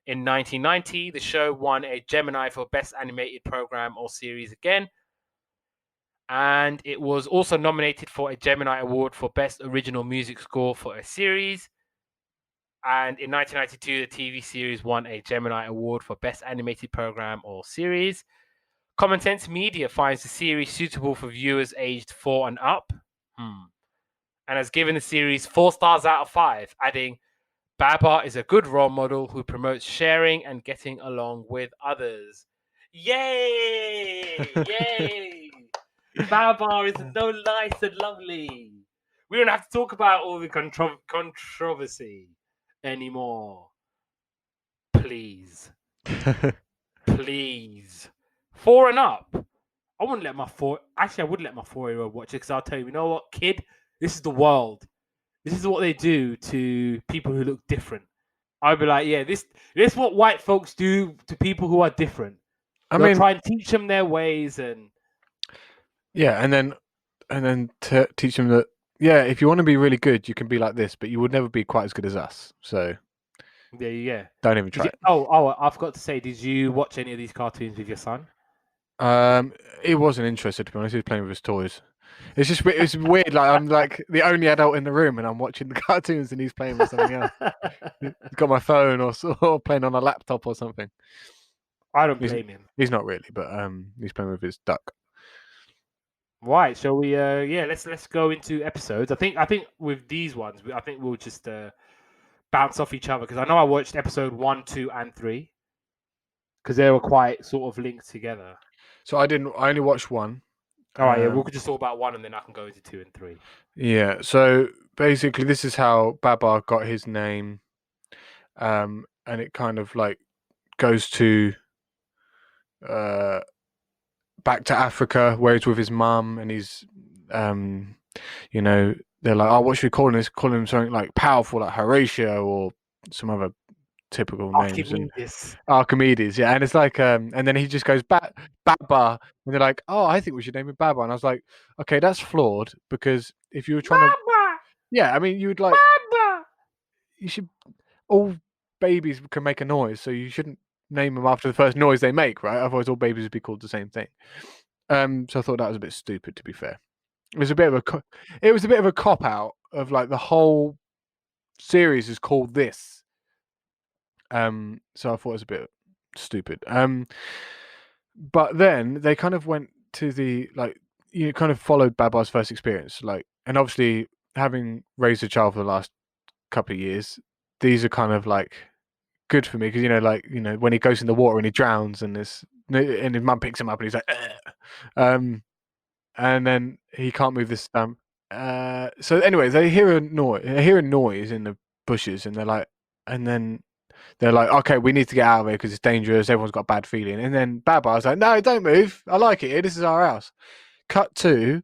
In 1990, the show won a Gemini for Best Animated Program or Series again. And it was also nominated for a Gemini Award for Best Original Music Score for a Series. And in 1992, the TV series won a Gemini Award for Best Animated Program or Series. Common Sense Media finds the series suitable for viewers aged 4 and up. And has given the series 4 stars out of 5, adding, Babar is a good role model who promotes sharing and getting along with others. Yay! Yay! Babar is so nice and lovely. We don't have to talk about all the controversy anymore. Please. Please. 4 and up. I wouldn't let my 4-year-old watch it because I'll tell you, you know what, kid? This is the world. This is what they do to people who look different. I'd be like, yeah, this is what white folks do to people who are different. They'll try and teach them their ways and... Yeah, and then and then teach them that if you want to be really good, you can be like this, but you would never be quite as good as us. So yeah. Don't even try it. I forgot to say, did you watch any of these cartoons with your son? He wasn't interested, to be honest. He was playing with his toys. It's weird. Like I'm like the only adult in the room, and I'm watching the cartoons, and he's playing with something else. He's got my phone or playing on a laptop or something. I don't blame him. He's not really, but he's playing with his duck. Right, shall we? Let's go into episodes. I think with these ones, I think we'll just bounce off each other because I know I watched episode 1, 2, and 3 because they were quite sort of linked together. So I only watched 1. All right, yeah, we'll just talk about 1 and then I can go into 2 and 3. Yeah, so basically this is how Babar got his name, and it kind of like goes to back to Africa where he's with his mum, and he's they're like, oh, what should we call him? Let's call him something like powerful, like Horatio or some other typical names. Archimedes, yeah. And it's like, and then he just goes Babar, and they're like, oh, I think we should name him Babar. And I was like, okay, that's flawed, because if you were trying I mean, you would like, you should, all babies can make a noise, so you shouldn't name them after the first noise they make, right? Otherwise all babies would be called the same thing. So I thought that was a bit stupid, to be fair. It was a bit of a cop out of like the whole series is called this. So I thought it was a bit stupid. But then they kind of went to the kind of followed Babar's first experience, and obviously having raised a child for the last couple of years, these are kind of like good for me because when he goes in the water and he drowns and his mum picks him up and he's like, and then he can't move this stump. So anyway, they hear a noise in the bushes, and they're like, okay, we need to get out of here because it's dangerous. Everyone's got a bad feeling. And then Babar's like, no, don't move. I like it here. This is our house. Cut to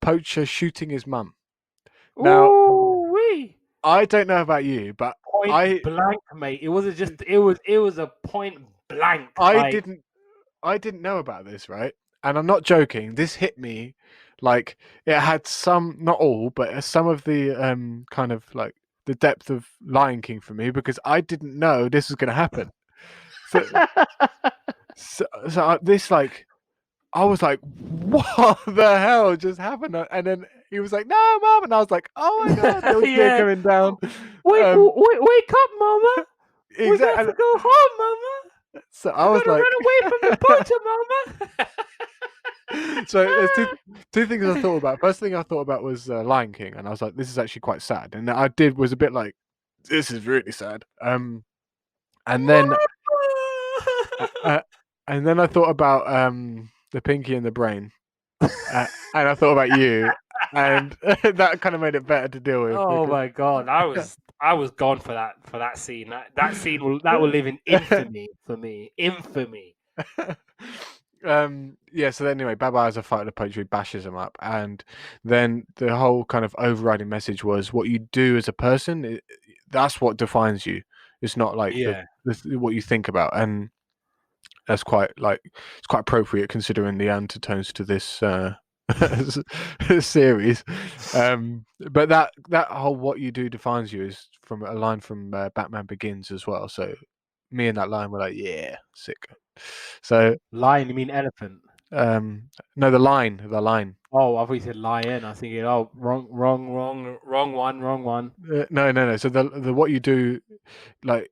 Poacher shooting his mum. Now, I don't know about you, but point blank, mate. It wasn't just. It was a point blank. I didn't know about this, right? And I'm not joking. This hit me like it had some, not all, but some of the kind of like the depth of Lion King for me, because I didn't know this was going to happen. So this, like, I was like, what the hell just happened? And then he was like, no, Mom. And I was like, oh my God, little kid coming down. Wake up, Mama. Exactly. We got to go home, Mama. So I was like, run away from the poacher, Mama. So there's two things I thought about. First thing I thought about was Lion King, and I was like, this is actually quite sad. And I was a bit like, this is really sad. And then I thought about the Pinky and the Brain, and I thought about you, and that kind of made it better to deal with. Oh my God, I was gone for that scene. That scene will live in infamy for me. Infamy. So anyway, Babar has a fight with the poacher, bashes him up, and then the whole kind of overriding message was what you do as a person, that's what defines you. It's not like what you think about, and that's quite it's quite appropriate considering the undertones to this series. But that whole what you do defines you is from a line from Batman Begins as well. So me and that line were like, yeah, sick. So lion, you mean elephant? No, the line. Oh, I thought you said lion. I was thinking, oh, wrong one. No. So the what you do, like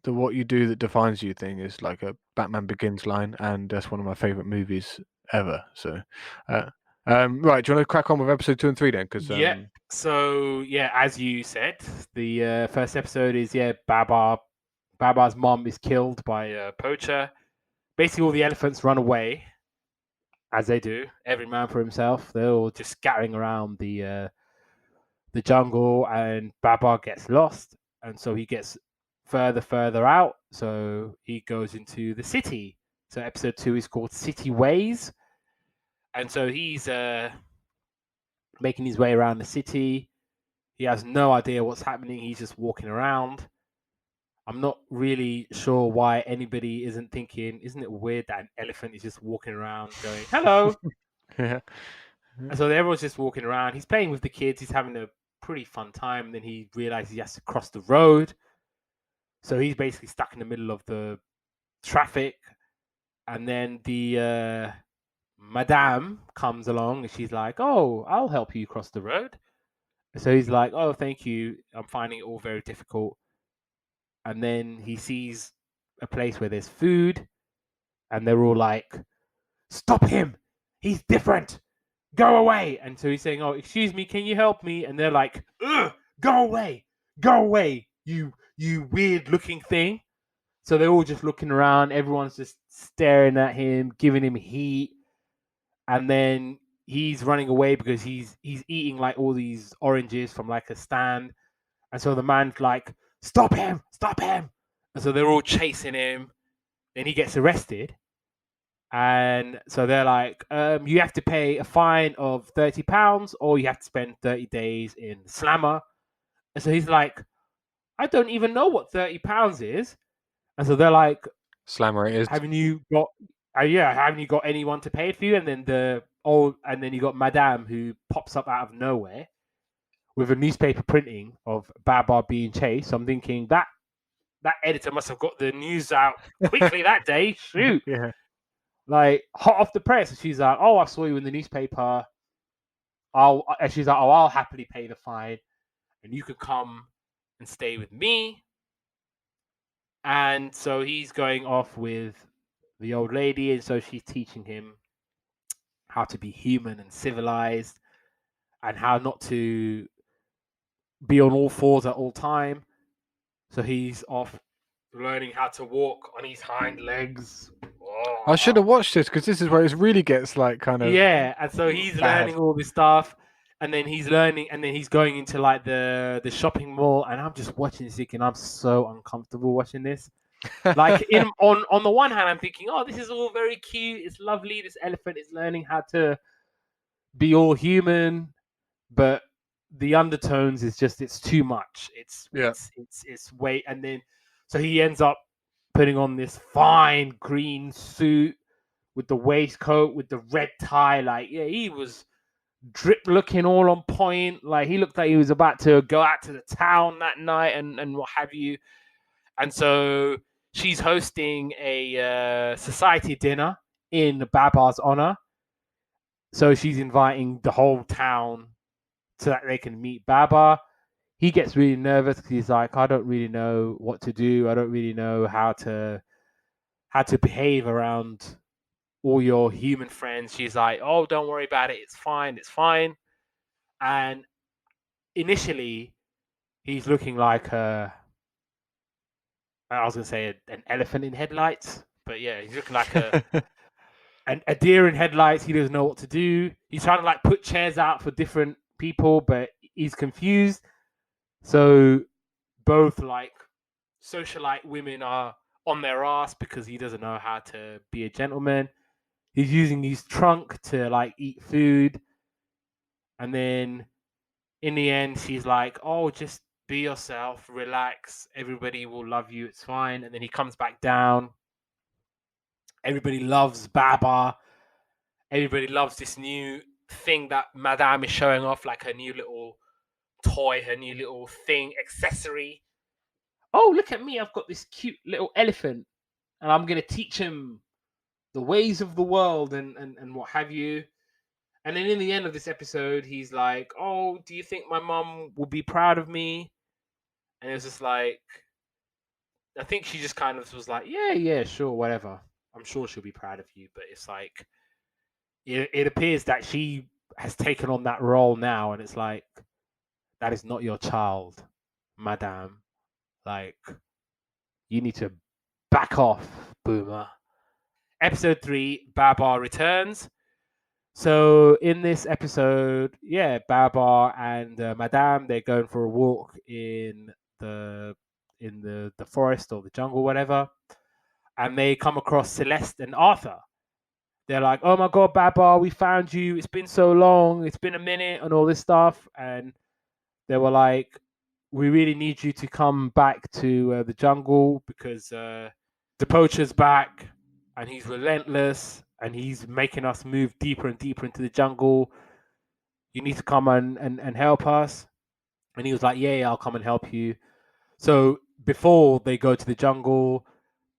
the what you do that defines you thing is like a Batman Begins line, and that's one of my favorite movies ever. So, right, do you want to crack on with episode 2 and 3 then? Because So as you said, the first episode is Babar's mom is killed by a poacher. Basically, all the elephants run away, as they do. Every man for himself. They're all just scattering around the jungle, and Babar gets lost, and so he gets further out. So he goes into the city. So episode 2 is called City Ways, and so he's making his way around the city. He has no idea what's happening. He's just walking around. I'm not really sure why anybody isn't thinking, isn't it weird that an elephant is just walking around going, hello? Yeah. And so everyone's just walking around. He's playing with the kids. He's having a pretty fun time. And then he realizes he has to cross the road. So he's basically stuck in the middle of the traffic. And then the madame comes along and she's like, "Oh, I'll help you cross the road." So he's like, "Oh, thank you. I'm finding it all very difficult." And then he sees a place where there's food. And they're all like, "Stop him. He's different. Go away." And so he's saying, "Oh, excuse me, can you help me?" And they're like, "Ugh, go away, you weird looking thing." So they're all just looking around. Everyone's just staring at him, giving him heat. And then he's running away because he's eating like all these oranges from like a stand. And so the man's like, stop him. And so they're all chasing him. Then he gets arrested. And so they're like, you have to pay a fine of £30 or you have to spend 30 days in Slammer. And so he's like, I don't even know what £30 is. And so they're like, Slammer it is. Haven't you got anyone to pay it for you? And then you got Madame who pops up out of nowhere with a newspaper printing of Babar being chased. So I'm thinking that editor must have got the news out quickly that day. Shoot. Yeah. Like hot off the press. And she's like, "Oh, I saw you in the newspaper. She's like, "Oh, I'll happily pay the fine and you could come and stay with me." And so he's going off with the old lady, and so she's teaching him how to be human and civilized and how not to be on all fours at all time. So he's off learning how to walk on his hind legs. Oh. I should have watched this because this is where it really gets like kind of and so he's learning all this stuff, and then he's going into like the shopping mall, and I'm just watching this thinking I'm so uncomfortable watching this. Like on the one hand, I'm thinking, oh, this is all very cute. It's lovely. This elephant is learning how to be all human, but the undertones is just it's too much. It's way. And then so he ends up putting on this fine green suit with the waistcoat with the red tie. Like he was drip looking all on point. Like he looked like he was about to go out to the town that night and what have you. And so she's hosting a society dinner in Babar's honor. So she's inviting the whole town so that they can meet Babar. He gets really nervous because he's like, I don't really know what to do. I don't really know how to behave around all your human friends. She's like, oh, don't worry about it. It's fine. And initially, he's looking like I was going to say an elephant in headlights. But yeah, he's looking like a deer in headlights. He doesn't know what to do. He's trying to like put chairs out for different people, but he's confused. So both like socialite women are on their ass because he doesn't know how to be a gentleman. He's using his trunk to like eat food. And then in the end, she's like, oh, just be yourself, relax. Everybody will love you. It's fine. And then he comes back down. Everybody loves Babar. Everybody loves this new thing that Madame is showing off, like her new little toy, her new little thing, accessory. Oh, look at me. I've got this cute little elephant and I'm going to teach him the ways of the world and what have you. And then in the end of this episode, he's like, oh, do you think my mom will be proud of me? And it was just like, I think she just kind of was like, yeah, sure, whatever. I'm sure she'll be proud of you. But it's like, it appears that she has taken on that role now. And it's like, that is not your child, madame. Like, you need to back off, boomer. Episode 3, Babar returns. So in this episode, Babar and Madame, they're going for a walk in the forest or the jungle, whatever, and they come across Celeste and Arthur. They're like, "Oh my God, Babar, we found you. It's been so long. It's been a minute, and all this stuff." And they were like, "We really need you to come back to the jungle because the poacher's back, and he's relentless." And he's making us move deeper and deeper into the jungle. you need to come and help us. And he was like, yeah, I'll come and help you. So before they go to the jungle,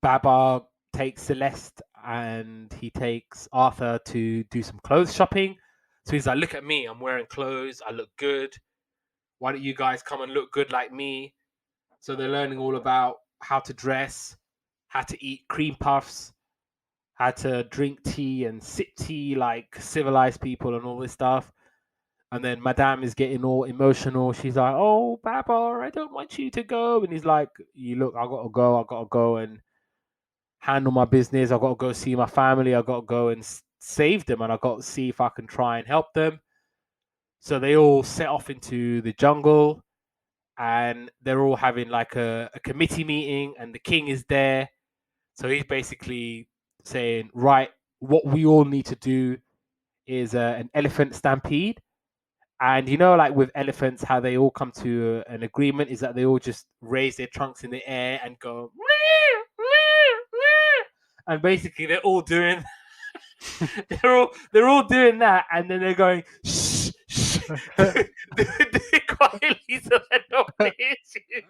Babar takes Celeste and he takes Arthur to do some clothes shopping. So he's like, look at me, I'm wearing clothes, I look good. Why don't you guys come and look good like me? So they're learning all about how to dress, how to eat cream puffs, how to drink tea and sip tea like civilized people and all this stuff. And then Madame is getting all emotional. She's like, "Oh, Babar, I don't want you to go." And he's like, "You look, I gotta go. I gotta go and handle my business. I gotta go see my family. I gotta go and save them, and I gotta see if I can try and help them." So they all set off into the jungle, and they're all having like a committee meeting, and the king is there. So he's basically saying, "Right, what we all need to do is an elephant stampede." And you know, like with elephants, how they all come to an agreement is that they all just raise their trunks in the air and go, and basically they're all doing, they're all doing that, and then they're going, shh, shh, do it quietly so that nobody hears you.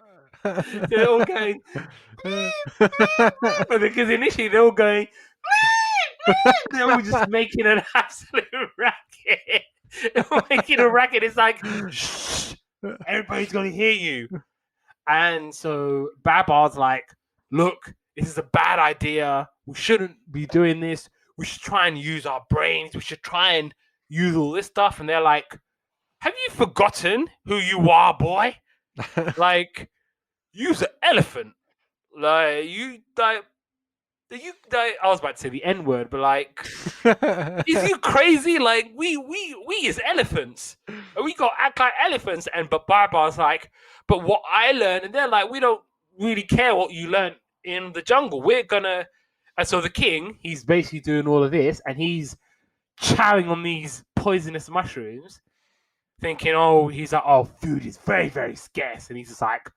So they're all going, but because initially they're all going, they're all just making an absolute racket. Making a racket. It's like, shh, everybody's going to hear you. And so Babar's like, look, this is a bad idea. We shouldn't be doing this. We should try and use our brains. We should try and use all this stuff. And they're like, have you forgotten who you are, boy? Like, use an elephant. Like, I was about to say the N word, but like, is you crazy? Like, we as elephants, we got to act like elephants. And but Barbar's like, but what I learned, and they're like, we don't really care what you learned in the jungle. We're gonna. And so the king, he's basically doing all of this, and he's chowing on these poisonous mushrooms, thinking, oh, he's like, oh, food is very, very scarce, and he's just like,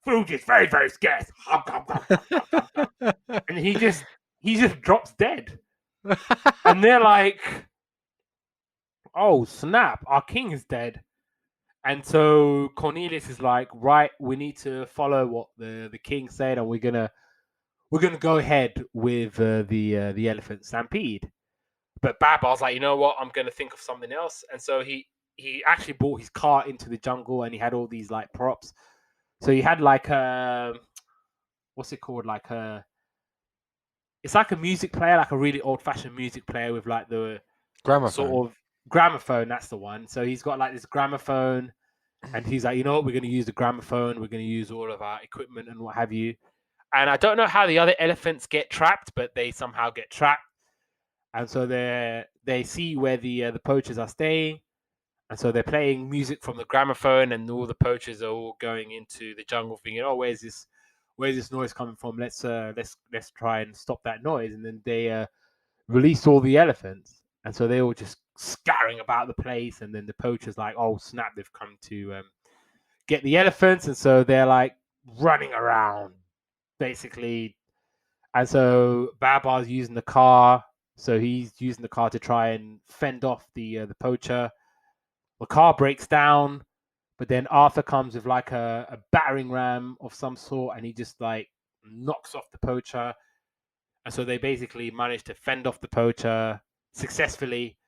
food is very, very scarce. And he just drops dead. And they're like, oh, snap, our king is dead. And so Cornelius is like, right, we need to follow what the king said, and we're gonna go ahead with the elephant stampede. But Babar's like, you know what, I'm gonna think of something else. And so he actually brought his car into the jungle, and he had all these like props. So he had like what's it called? Like it's like a music player, like a really old-fashioned music player with like the gramophone. Sort of gramophone. That's the one. So he's got like this gramophone, and he's like, you know what, we're going to use the gramophone. We're going to use all of our equipment and what have you. And I don't know how the other elephants get trapped, but they somehow get trapped. And so they see where the poachers are staying, and so they're playing music from the gramophone, and all the poachers are all going into the jungle, thinking, "Oh, where's this noise coming from? Let's try and stop that noise." And then they release all the elephants, and so they're all just scurrying about the place. And then the poachers like, "Oh snap! They've come to get the elephants," and so they're like running around, basically. And so Babar's using the car. So he's using the car to try and fend off the poacher. The car breaks down, but then Arthur comes with like a battering ram of some sort, and he just like knocks off the poacher. And so they basically manage to fend off the poacher successfully.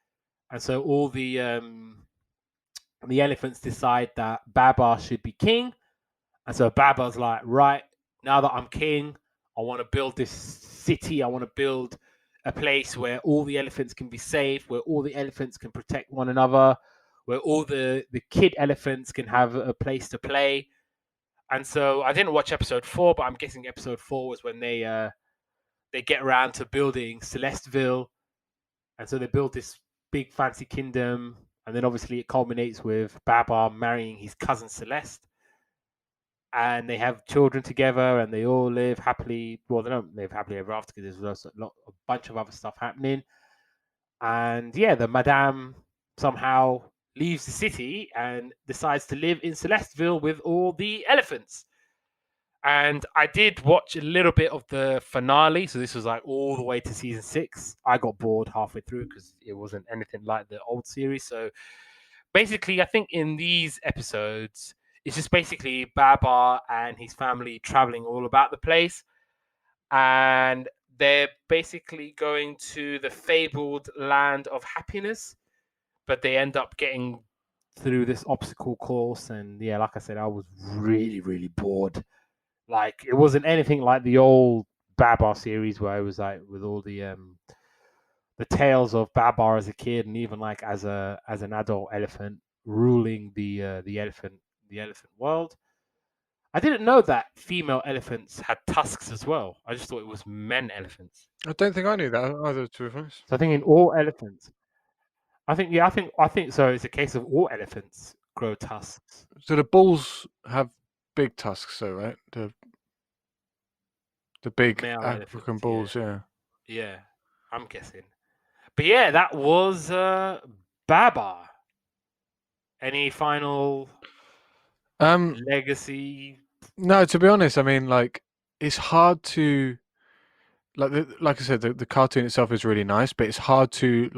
And so all the elephants decide that Babar should be king. And so Babar's like, right, now that I'm king, I want to build this city. I want to build a place where all the elephants can be safe, where all the elephants can protect one another, where all the kid elephants can have a place to play. And so I didn't watch episode 4, but I'm guessing episode 4 was when they get around to building Celesteville. And so they build this big fancy kingdom. And then obviously it culminates with Babar marrying his cousin Celeste. And they have children together, and they all live happily. Well, they don't live happily ever after, because there's a bunch of other stuff happening. And yeah, the Madame somehow leaves the city and decides to live in Celesteville with all the elephants. And I did watch a little bit of the finale. So this was like all the way to season 6. I got bored halfway through because it wasn't anything like the old series. So basically, I think in these episodes, it's just basically Babar and his family traveling all about the place. And they're basically going to the fabled land of happiness, but they end up getting through this obstacle course. And yeah, like I said, I was really, really bored. Like it wasn't anything like the old Babar series where I was like with all the tales of Babar as a kid and even like as an adult elephant ruling the elephant world. I didn't know that female elephants had tusks as well. I just thought it was men elephants. I don't think I knew that either, to be honest. So I think in all elephants, I think so. It's a case of all elephants grow tusks. So the bulls have big tusks, though, right? The big Male African elephants, bulls, yeah. Yeah, I'm guessing. But yeah, that was Babar. Any final legacy? No, to be honest, I mean, like, it's hard to like I said, the cartoon itself is really nice, but it's hard to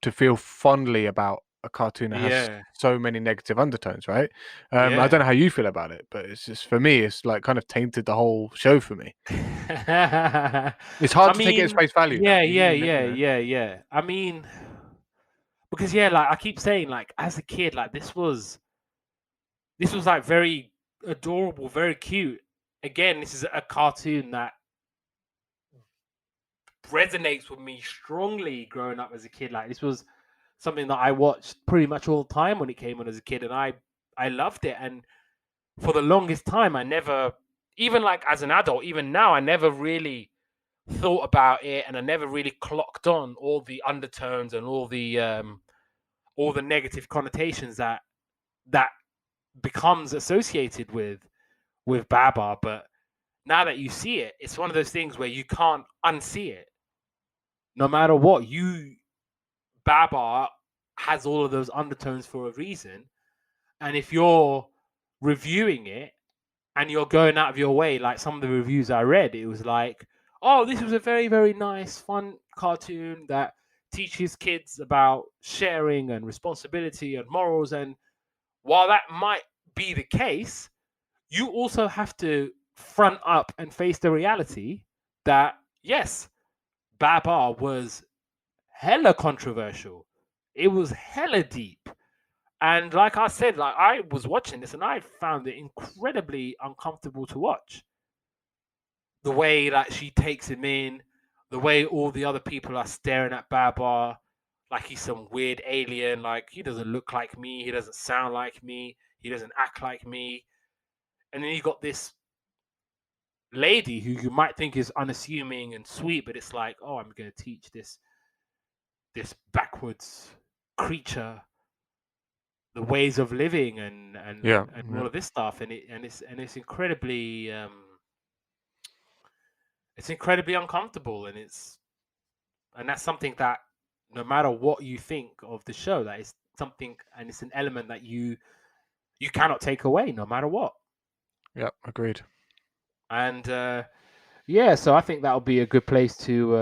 to feel fondly about a cartoon that has so many negative undertones, right? I don't know how you feel about it, but it's just for me, it's like kind of tainted the whole show for me. It's hard to take it at face value. Yeah. I mean, because like I keep saying, like as a kid, like this was like very adorable, very cute. Again, this is a cartoon that resonates with me strongly growing up as a kid. Like this was something that I watched pretty much all the time when it came on as a kid, and I loved it. And for the longest time, I never, even like as an adult, even now, I never really thought about it, and I never really clocked on all the undertones and all the negative connotations that becomes associated with Babar. But now that you see it, it's one of those things where you can't unsee it. No matter what, Babar has all of those undertones for a reason. And if you're reviewing it and you're going out of your way, like some of the reviews I read, it was like, oh, this was a very, very nice, fun cartoon that teaches kids about sharing and responsibility and morals. And while that might be the case, you also have to front up and face the reality that, yes, Babar was hella controversial. It was hella deep. And like I said, like I was watching this and I found it incredibly uncomfortable to watch. The way that she takes him in, the way all the other people are staring at Babar like he's some weird alien, like he doesn't look like me, he doesn't sound like me, he doesn't act like me. And then you got this lady who you might think is unassuming and sweet, but it's like, oh, I'm going to teach this backwards creature the ways of living and all of this stuff, and it's incredibly uncomfortable, and that's something that no matter what you think of the show, that is something, and it's an element that you cannot take away no matter what. Yeah, agreed. And so I think that'll be a good place to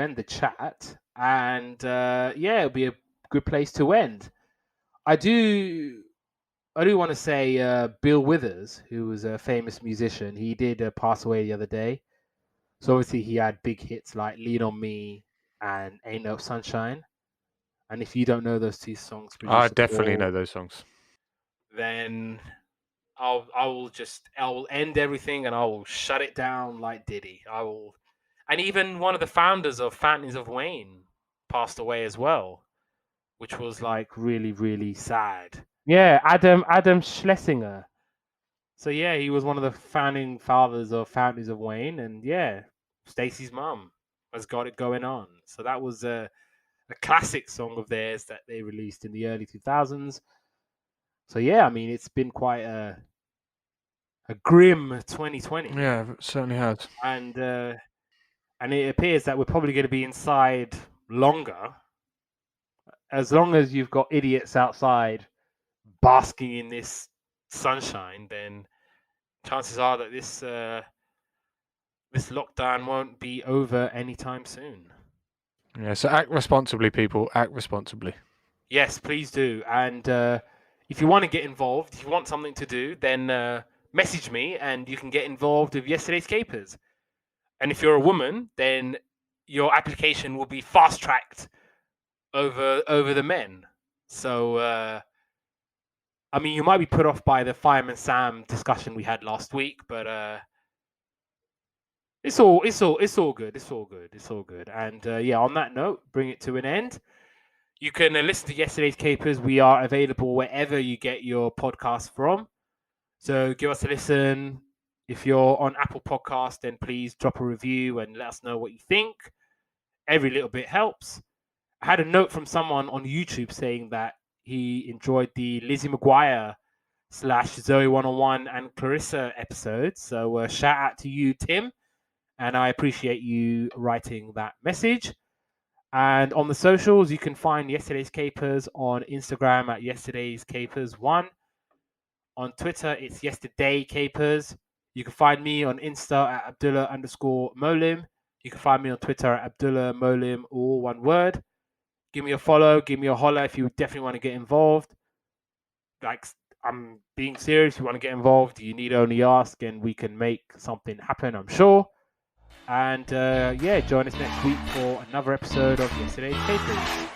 end the chat, and it'll be a good place to end. I do want to say Bill Withers, who was a famous musician, he did pass away the other day. So obviously he had big hits like Lean on Me and Ain't No Sunshine. And if you don't know those two songs, I definitely know those songs. Then I will end everything and I will shut it down like Diddy. And even one of the founders of Fountains of Wayne passed away as well, which was like really, really sad. Yeah, Adam Schlesinger. So yeah, he was one of the founding fathers of Fountains of Wayne, and yeah, Stacey's mum has got it going on. So that was a classic song of theirs that they released in the early 2000s. So yeah, I mean, it's been quite a grim 2020. Yeah, it certainly has. And it appears that we're probably going to be inside longer. As long as you've got idiots outside basking in this sunshine, then chances are that this lockdown won't be over anytime soon. Yeah, so act responsibly, people. Act responsibly. Yes, please do. And if you want to get involved, if you want something to do, then message me and you can get involved with Yesterday's Capers. And if you're a woman, then your application will be fast tracked over the men. So I mean, you might be put off by the Fireman Sam discussion we had last week, but it's all good. It's all good. And yeah, on that note, bring it to an end. You can listen to Yesterday's Capers. We are available wherever you get your podcast from. So give us a listen. If you're on Apple Podcast, then please drop a review and let us know what you think. Every little bit helps. I had a note from someone on YouTube saying that he enjoyed the Lizzie McGuire / Zoe 101 and Clarissa episodes. So shout out to you, Tim. And I appreciate you writing that message. And on the socials, you can find Yesterday's Capers on Instagram at Yesterday's Capers1. On Twitter, it's Yesterday Capers. You can find me on Insta at Abdullah_Moallim. You can find me on Twitter at Abdullah Moallim, all one word. Give me a follow, give me a holler if you definitely want to get involved. Like, I'm being serious. If you want to get involved, you need only ask and we can make something happen, I'm sure. And yeah, join us next week for another episode of Yesterday's Capers.